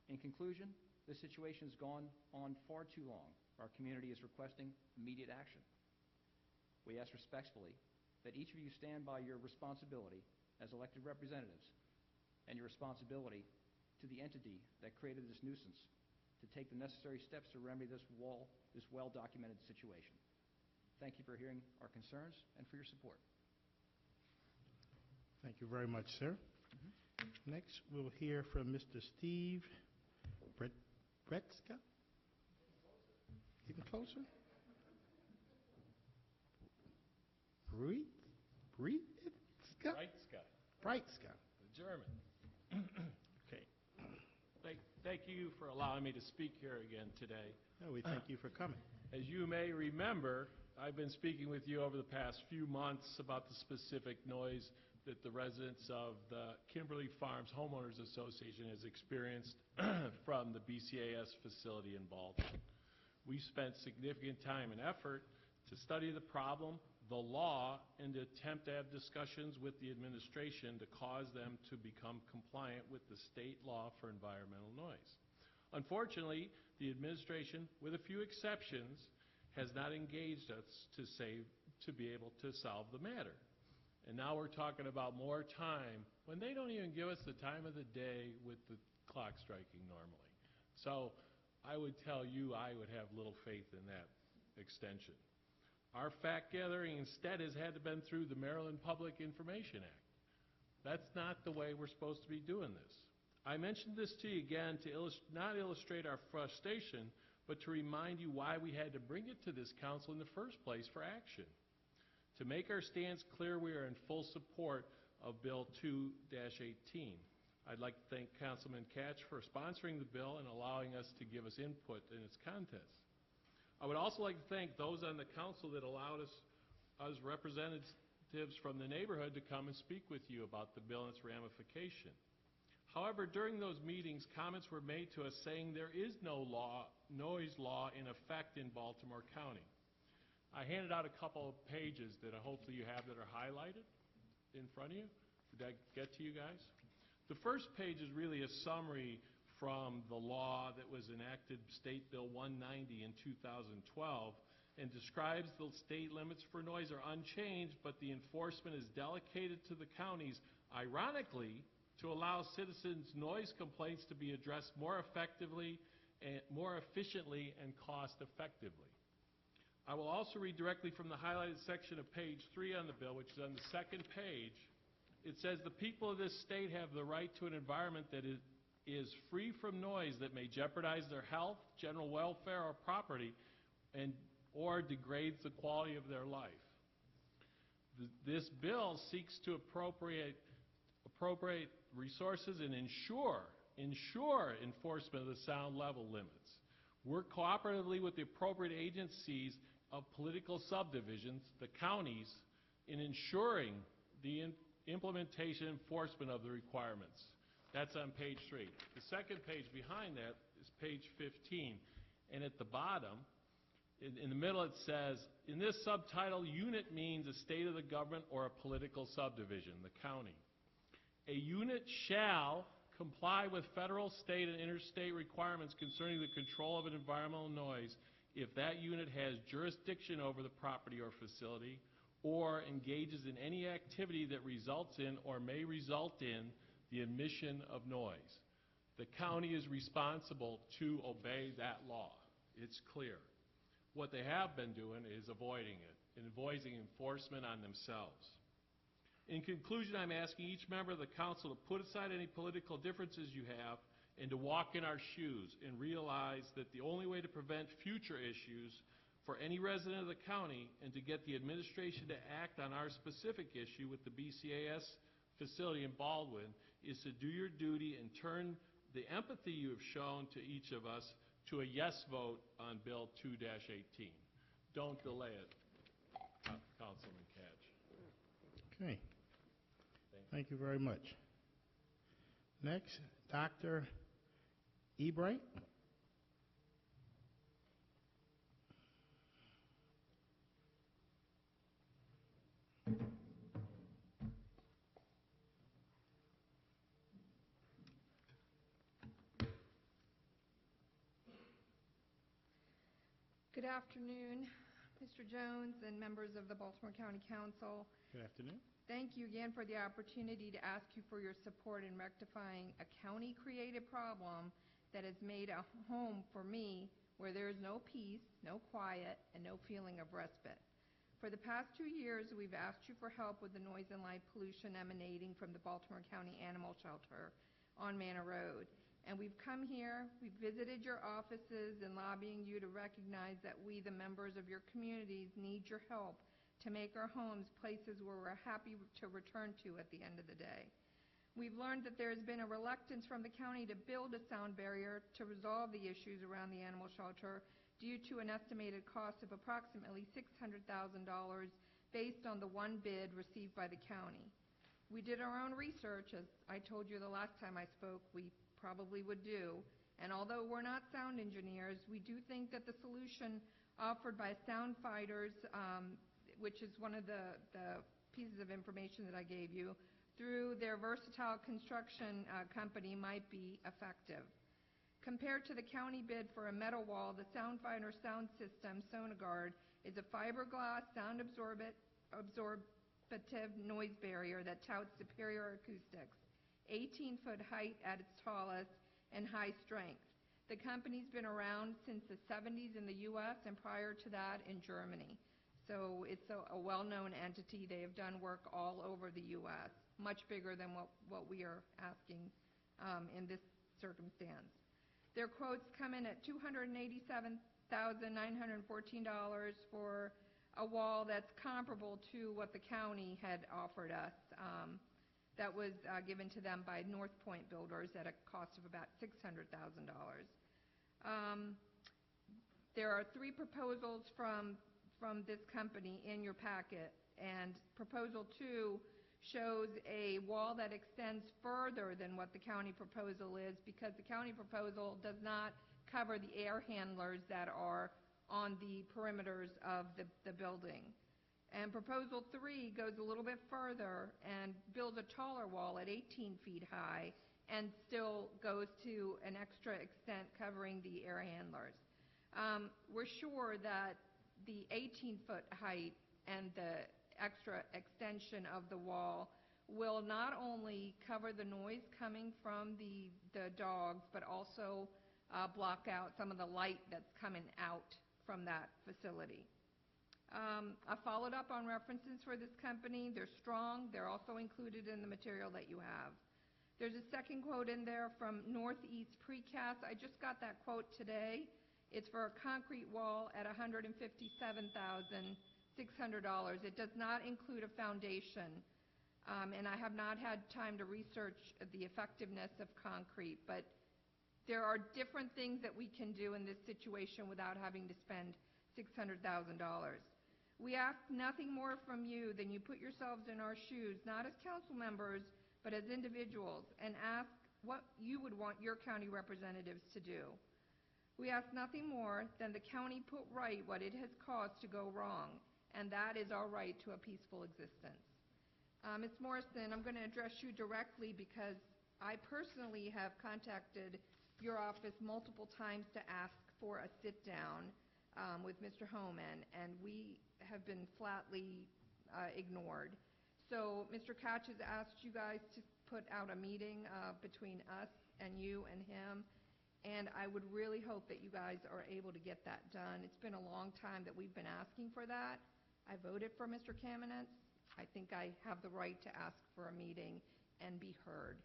In conclusion, this situation has gone on far too long. Our community is requesting immediate action. We ask respectfully that each of you stand by your responsibility as elected representatives and your responsibility to the entity that created this nuisance to take the necessary steps to remedy this well-documented situation. Thank you for hearing our concerns and for your support. Thank you very much, sir. Next, we'll hear from Mr. Steve Bretzka. Getting closer? Bretzka? Bretzka. The German. Okay. Thank you for allowing me to speak here again today. No, we thank you for coming. As you may remember, I've been speaking with you over the past few months about the specific noise that the residents of the Kimberly Farms Homeowners Association has experienced from the BCAS facility in Baltimore. We spent significant time and effort to study the problem, the law, and to attempt to have discussions with the administration to cause them to become compliant with the state law for environmental noise. Unfortunately, the administration, with a few exceptions, has not engaged us to be able to solve the matter. And now we're talking about more time when they don't even give us the time of the day with the clock striking normally. So I would tell you I would have little faith in that extension. Our fact gathering instead has had to been through the Maryland Public Information Act. That's not the way we're supposed to be doing this. I mentioned this to you again to not illustrate our frustration, but to remind you why we had to bring it to this council in the first place for action. To make our stance clear, we are in full support of Bill 2-18. I'd like to thank Councilman Katch for sponsoring the bill and allowing us to give us input in its contents. I would also like to thank those on the council that allowed us representatives from the neighborhood to come and speak with you about the bill and its ramification. However, during those meetings, comments were made to us saying there is no noise law in effect in Baltimore County. I handed out a couple of pages that hopefully you have that are highlighted in front of you. Did that get to you guys? The first page is really a summary from the law that was enacted, State Bill 190 in 2012, and describes the state limits for noise are unchanged, but the enforcement is delegated to the counties, ironically, to allow citizens' noise complaints to be addressed more effectively, and more efficiently, and cost-effectively. I will also read directly from the highlighted section of page 3 on the bill, which is on the second page. It says, "The people of this state have the right to an environment that is free from noise that may jeopardize their health, general welfare, or property, or degrades the quality of their life." This bill seeks to appropriate resources and ensure enforcement of the sound level limits. Work cooperatively with the appropriate agencies of political subdivisions, the counties, in ensuring the implementation and enforcement of the requirements. That's on page 3. The second page behind that is page 15. And at the bottom, in the middle, it says, in this subtitle, unit means a state of the government or a political subdivision, the county. A unit shall comply with federal, state, and interstate requirements concerning the control of an environmental noise if that unit has jurisdiction over the property or facility, or engages in any activity that results in or may result in the emission of noise. The county is responsible to obey that law. It's clear. What they have been doing is avoiding it and avoiding enforcement on themselves. In conclusion, I'm asking each member of the council to put aside any political differences you have and to walk in our shoes and realize that the only way to prevent future issues for any resident of the county and to get the administration to act on our specific issue with the BCAS facility in Baldwin is to do your duty and turn the empathy you have shown to each of us to a yes vote on Bill 2-18. Don't delay it, Councilman Catch. Okay. Thank you very much. Next, Dr. Ebright. Good afternoon, Mr. Jones and members of the Baltimore County Council. Good afternoon. Thank you again for the opportunity to ask you for your support in rectifying a county-created problem that has made a home for me where there is no peace, no quiet, and no feeling of respite. For the past 2 years, we've asked you for help with the noise and light pollution emanating from the Baltimore County Animal Shelter on Manor Road. And we've come here, we've visited your offices and lobbying you to recognize that we, the members of your communities, need your help to make our homes places where we're happy to return to at the end of the day. We've learned that there has been a reluctance from the county to build a sound barrier to resolve the issues around the animal shelter due to an estimated cost of approximately $600,000 based on the one bid received by the county. We did our own research, as I told you the last time I spoke, we probably would do. And although we're not sound engineers, we do think that the solution offered by Sound Fighters, which is one of the pieces of information that I gave you, through their Versatile Construction company might be effective. Compared to the county bid for a metal wall, the Sound Fighter sound system, Sonogard, is a fiberglass sound absorptive noise barrier that touts superior acoustics, 18-foot height at its tallest, and high strength. The company's been around since the 70s in the U.S. and prior to that in Germany. So it's a well-known entity. They have done work all over the U.S., much bigger than what we are asking in this circumstance. Their quotes come in at $287,914 for a wall that's comparable to what the county had offered us. That was given to them by North Point Builders at a cost of about $600,000. There are 3 proposals from this company in your packet, and Proposal 2 shows a wall that extends further than what the county proposal is because the county proposal does not cover the air handlers that are on the perimeters of the building. And Proposal 3 goes a little bit further and builds a taller wall at 18 feet high and still goes to an extra extent covering the air handlers. We're sure that the 18-foot height and the extra extension of the wall will not only cover the noise coming from the dogs, but also block out some of the light that's coming out from that facility. I followed up on references for this company. They're strong. They're also included in the material that you have. There's a second quote in there from Northeast Precast. I just got that quote today. It's for a concrete wall at $157,600. It does not include a foundation, and I have not had time to research the effectiveness of concrete, but there are different things that we can do in this situation without having to spend $600,000. We ask nothing more from you than you put yourselves in our shoes, not as council members, but as individuals, and ask what you would want your county representatives to do. We ask nothing more than the county put right what it has caused to go wrong, and that is our right to a peaceful existence. Ms. Morrison, I'm going to address you directly because I personally have contacted your office multiple times to ask for a sit-down with Mr. Homan, and we have been flatly ignored. So Mr. Couch has asked you guys to put out a meeting between us and you and him, and I would really hope that you guys are able to get that done. It's been a long time that we've been asking for that. I voted for Mr. Kamenetz. I think I have the right to ask for a meeting and be heard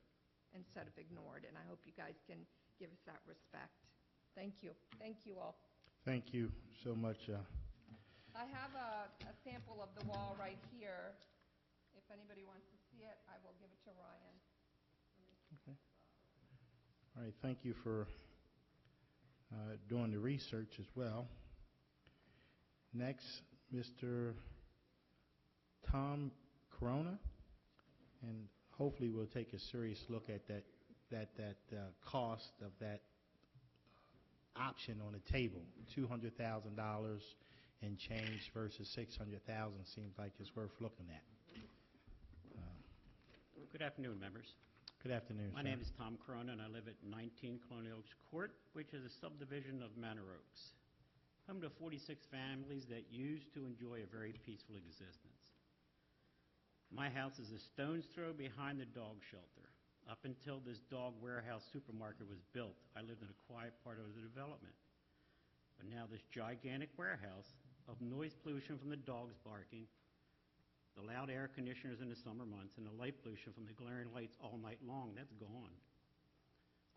instead of ignored, and I hope you guys can give us that respect. Thank you. Thank you all. Thank you so much. I have a sample of the wall right here. If anybody wants to see it, I will give it to Ryan. Okay. All right, thank you for doing the research as well. Next, Mr. Tom Corona, and hopefully we'll take a serious look at that cost of that option on the table. $200,000 and change versus $600,000 seems like it's worth looking at. Good afternoon, members. Good afternoon, My sir. name is Tom Corona, and I live at 19 Colonial Oaks Court, which is a subdivision of Manor Oaks. Home to 46 families that used to enjoy a very peaceful existence. My house is a stone's throw behind the dog shelter. Up until this dog warehouse supermarket was built, I lived in a quiet part of the development. But now this gigantic warehouse of noise pollution from the dogs barking, the loud air conditioners in the summer months, and the light pollution from the glaring lights all night long, that's gone.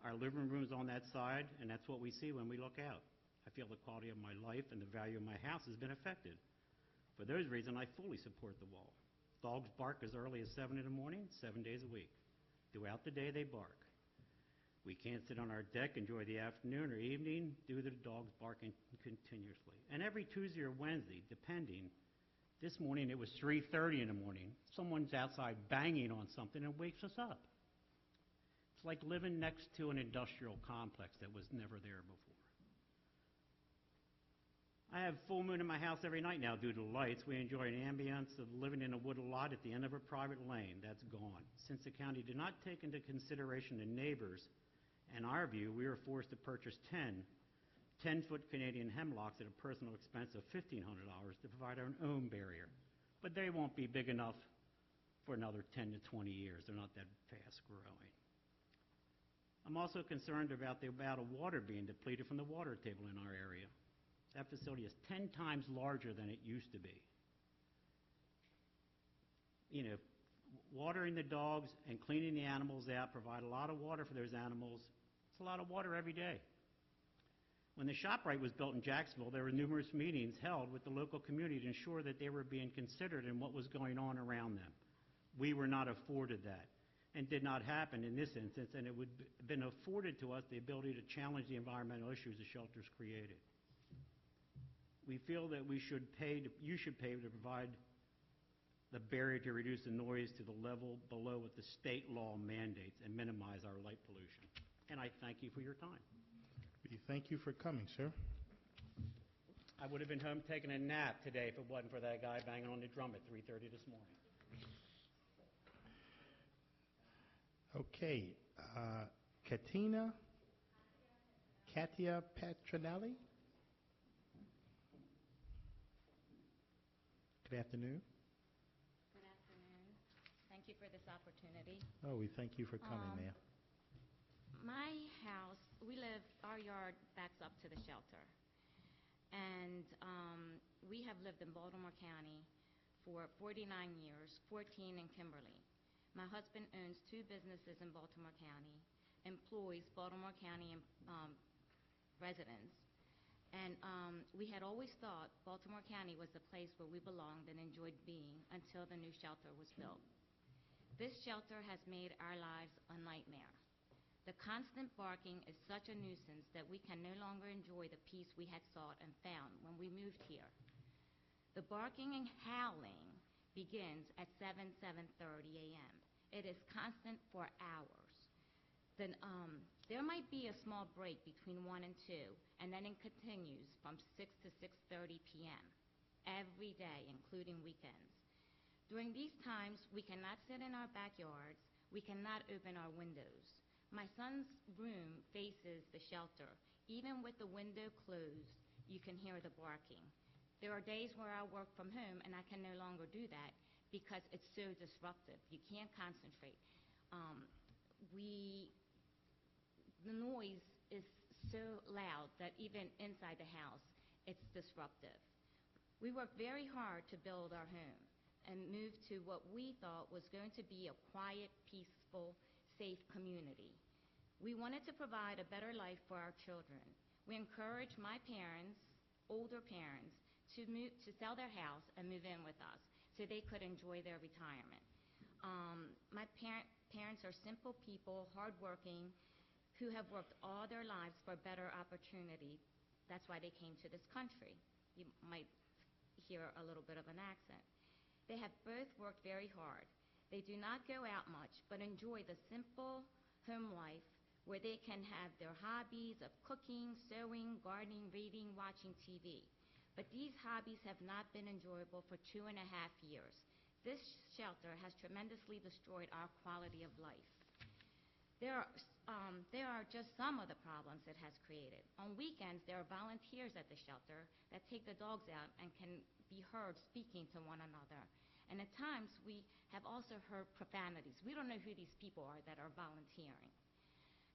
Our living room's on that side, and that's what we see when we look out. I feel the quality of my life and the value of my house has been affected. For those reasons, I fully support the wall. Dogs bark as early as 7 in the morning, 7 days a week. Throughout the day, they bark. We can't sit on our deck, enjoy the afternoon or evening due to the dogs barking continuously. And every Tuesday or Wednesday, depending, this morning it was 3:30 in the morning. Someone's outside banging on something and wakes us up. It's like living next to an industrial complex that was never there before. I have full moon in my house every night now due to lights. We enjoy an ambience of living in a wooded lot at the end of a private lane. That's gone. Since the county did not take into consideration the neighbors, in our view, we were forced to purchase 10-foot Canadian hemlocks at a personal expense of $1,500 to provide our own barrier. But they won't be big enough for another 10 to 20 years. They're not that fast growing. I'm also concerned about the amount of water being depleted from the water table in our area. That facility is 10 times larger than it used to be. You know, watering the dogs and cleaning the animals out provide a lot of water for those animals. It's a lot of water every day. When the ShopRite was built in Jacksonville, there were numerous meetings held with the local community to ensure that they were being considered in what was going on around them. We were not afforded that, and did not happen in this instance, and it would have been afforded to us the ability to challenge the environmental issues the shelters created. We feel that you should pay to provide the barrier to reduce the noise to the level below what the state law mandates and minimize our light pollution. And I thank you for your time. We thank you for coming, sir. I would have been home taking a nap today if it wasn't for that guy banging on the drum at 3:30 this morning. Okay. Katia Petronelli. Good afternoon. Good afternoon. Thank you for this opportunity. Oh, we thank you for coming, ma'am. My house, our yard backs up to the shelter. And we have lived in Baltimore County for 49 years, 14 in Kimberly. My husband owns 2 businesses in Baltimore County, employs Baltimore County residents. And we had always thought Baltimore County was the place where we belonged and enjoyed being until the new shelter was built. This shelter has made our lives a nightmare. The constant barking is such a nuisance that we can no longer enjoy the peace we had sought and found when we moved here. The barking and howling begins at 7:30 a.m. It is constant for hours. Then there might be a small break between 1 and 2, and then it continues from 6 to 6:30 p.m. every day, including weekends. During these times, we cannot sit in our backyards. We cannot open our windows. My son's room faces the shelter. Even with the window closed, you can hear the barking. There are days where I work from home, and I can no longer do that because it's so disruptive. You can't concentrate. The noise is so loud that even inside the house, it's disruptive. We worked very hard to build our home and move to what we thought was going to be a quiet, peaceful, safe community. We wanted to provide a better life for our children. We encouraged my parents, older parents, to sell their house and move in with us so they could enjoy their retirement. My parents are simple people, hardworking, who have worked all their lives for better opportunity. That's why they came to this country. You might hear a little bit of an accent. They have both worked very hard. They do not go out much, but enjoy the simple home life where they can have their hobbies of cooking, sewing, gardening, reading, watching TV. But these hobbies have not been enjoyable for 2.5 years. This shelter has tremendously destroyed our quality of life. There are just some of the problems it has created. On weekends, there are volunteers at the shelter that take the dogs out and can be heard speaking to one another. And at times, we have also heard profanities. We don't know who these people are that are volunteering.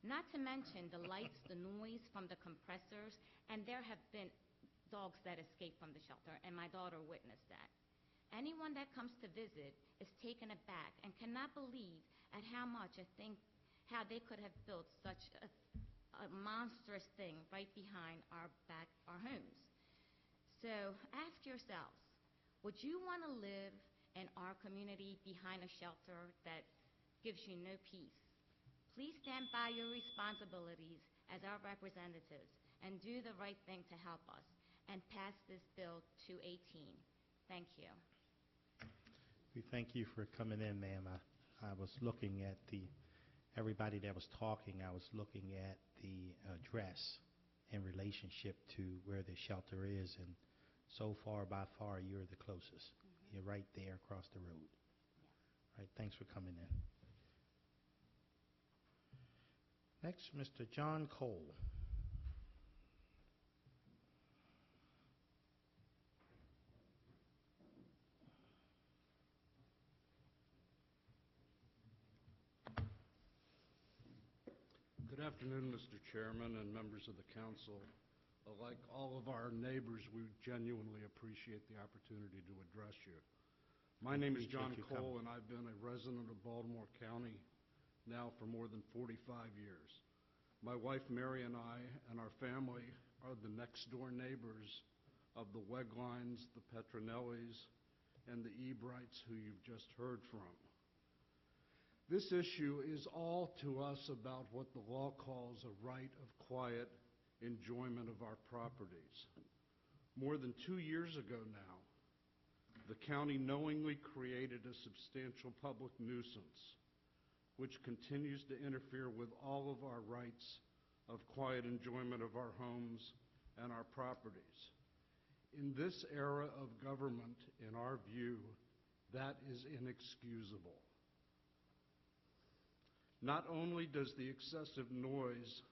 Not to mention the lights, the noise from the compressors, and there have been dogs that escape from the shelter, and my daughter witnessed that. Anyone that comes to visit is taken aback and cannot believe at how they could have built such a monstrous thing right behind our homes. So ask yourselves, would you want to live in our community behind a shelter that gives you no peace? Please stand by your responsibilities as our representatives and do the right thing to help us and pass this bill 218. Thank you. We thank you for coming in, ma'am. I was looking at everybody that was talking, I was looking at the address in relationship to where the shelter is, and so far, by far, you're the closest. You're right there across the road. Right, thanks for coming in. Next, Mr. John Cole. Good afternoon, Mr. Chairman and members of the council. Like all of our neighbors, we genuinely appreciate the opportunity to address you. My name is John Cole, and I've been a resident of Baltimore County now for more than 45 years. My wife, Mary, and I and our family are the next-door neighbors of the Weglines, the Petronellis, and the Ebrights, who you've just heard from. This issue is all to us about what the law calls a right of quiet enjoyment of our properties. More than 2 years ago now, the county knowingly created a substantial public nuisance, which continues to interfere with all of our rights of quiet enjoyment of our homes and our properties. In this era of government, in our view, that is inexcusable. Not only does the excessive noise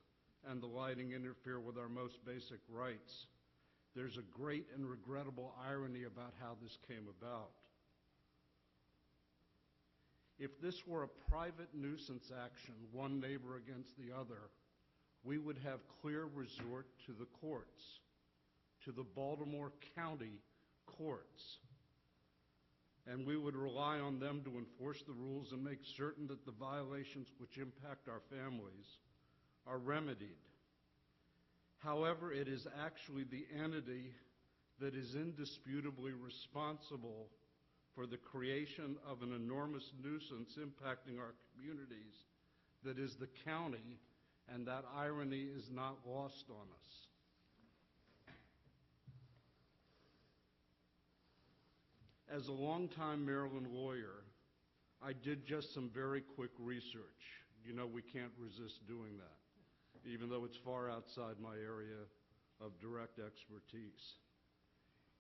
and the lighting interfere with our most basic rights, there's a great and regrettable irony about how this came about. If this were a private nuisance action, one neighbor against the other, we would have clear resort to the courts, to the Baltimore County courts, and we would rely on them to enforce the rules and make certain that the violations which impact our families are remedied. However, it is actually the entity that is indisputably responsible for the creation of an enormous nuisance impacting our communities that is the county, and that irony is not lost on us. As a longtime Maryland lawyer, I did just some very quick research. You know, we can't resist doing that, even though it's far outside my area of direct expertise.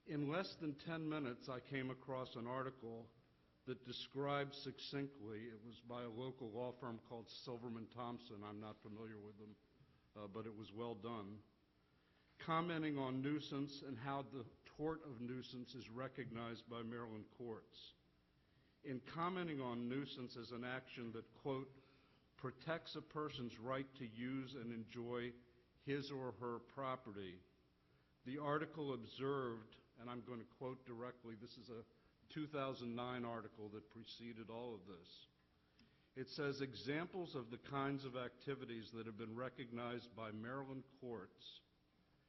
In less than 10 minutes, I came across an article that described succinctly, it was by a local law firm called Silverman Thompson, I'm not familiar with them, but it was well done, commenting on nuisance and how the tort of nuisance is recognized by Maryland courts. In commenting on nuisance as an action that, quote, protects a person's right to use and enjoy his or her property, the article observed, and I'm going to quote directly, this is a 2009 article that preceded all of this. It says, examples of the kinds of activities that have been recognized by Maryland courts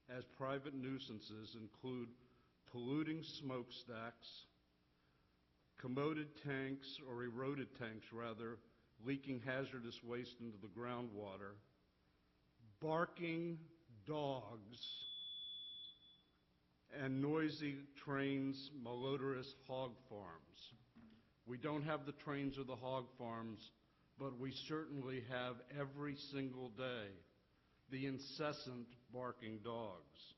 as private nuisances include polluting smokestacks, commoded tanks, or eroded tanks rather, leaking hazardous waste into the groundwater, barking dogs, and noisy trains, malodorous hog farms. We don't have the trains or the hog farms, but we certainly have every single day the incessant barking dogs.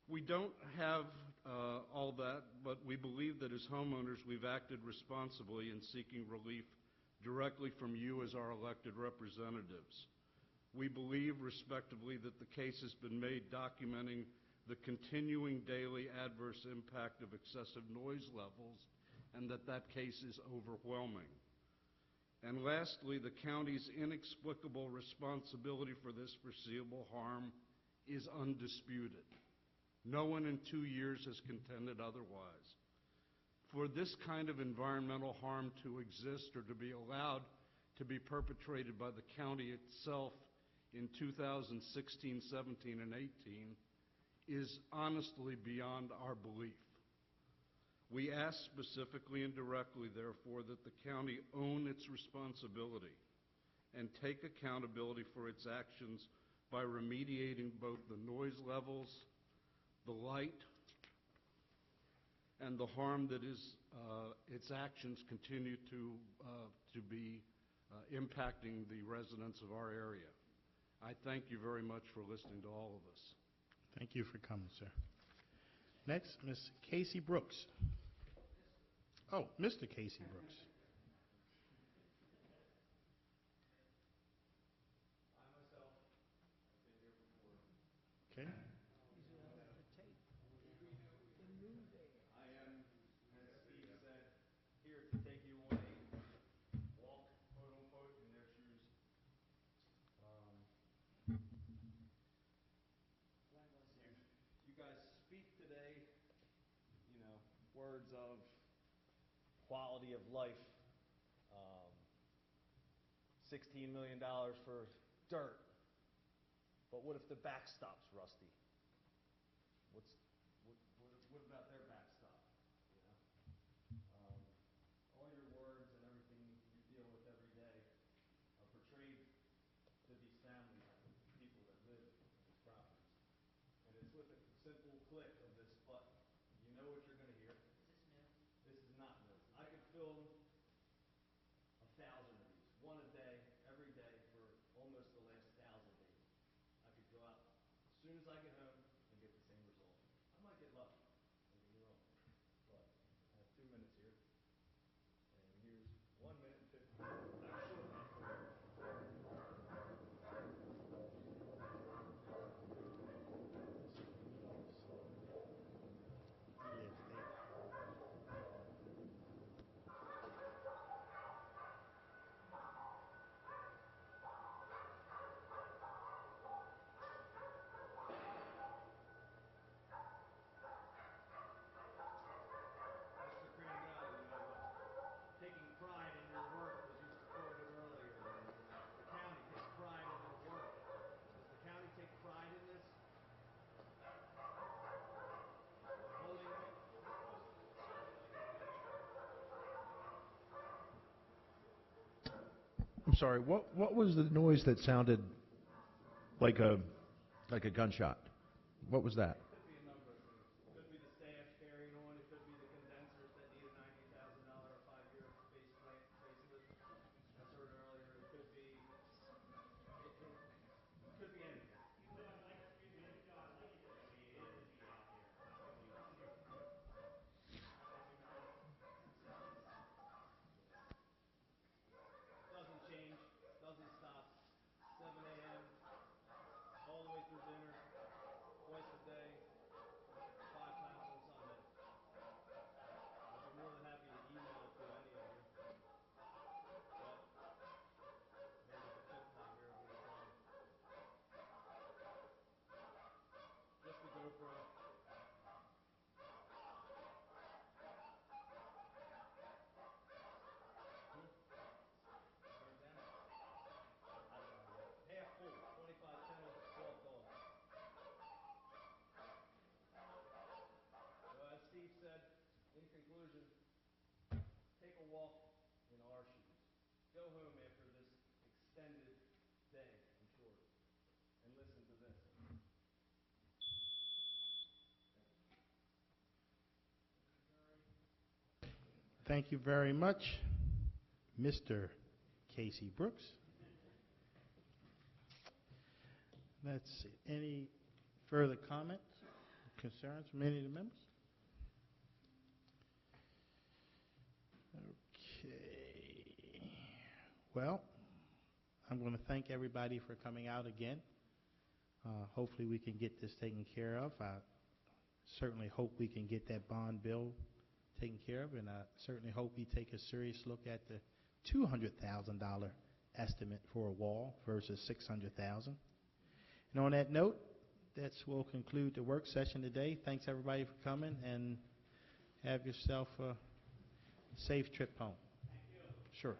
We don't have all that, but we believe that as homeowners we've acted responsibly in seeking relief directly from you as our elected representatives. We believe, respectively, that the case has been made documenting the continuing daily adverse impact of excessive noise levels, and that that case is overwhelming. And lastly, the county's inexplicable responsibility for this foreseeable harm is undisputed. No one in 2 years has contended otherwise. For this kind of environmental harm to exist or to be allowed to be perpetrated by the county itself in 2016, 17, and 18 is honestly beyond our belief. We ask specifically and directly, therefore, that the county own its responsibility and take accountability for its actions by remediating both the noise levels, the light, and the harm that its actions continue to be impacting the residents of our area. I thank you very much for listening to all of us. Thank you for coming, sir. Next, Ms. Casey Brooks. Oh, Mr. Casey Brooks. Okay. Words of quality of life, $16 million for dirt, but what if the backstop's rusty? What about their backstop? All your words and everything you deal with every day are portrayed to these families, the people that live in these properties, and it's with a simple click of this button. You know what you're going to hear. This is not new. I could film 1,000 of these, one a day, every day for almost the last 1,000 days. I could go out as soon as I get home and get the same result. I might get lucky, don't get me wrong, but I have 2 minutes here, and I'm sorry, what was the noise that sounded like a gunshot? What was that? Could be a number of things. Could be the staff carrying on, it could be the condensers that need a $90,000 or 5-year facelift. As heard earlier, it could be, could be anything. Doesn't change, doesn't stop. 7 a.m. all the way through dinner, twice a day, 5 times on Sunday. I'd be more than happy to email it to any of you. But maybe the fifth time here will be the charm. Just the GoPro. Cool. Burned down. I don't know yet. Half full, 25 kennels, 12 dogs. So as Steve said, in conclusion, take a walk in our shoes. Go home after this extended day, I'm sure, and listen to this. Thank you very much, Mr. Casey Brooks. Let's see, any further comments, concerns from any of the members? Okay. Well, I'm going to thank everybody for coming out again. Hopefully we can get this taken care of. I certainly hope we can get that bond bill taken care of, and I certainly hope we take a serious look at the $200,000 estimate for a wall versus $600,000. And on that note, that will conclude the work session today. Thanks everybody for coming, and have yourself a safe trip home. Thank you. Sure.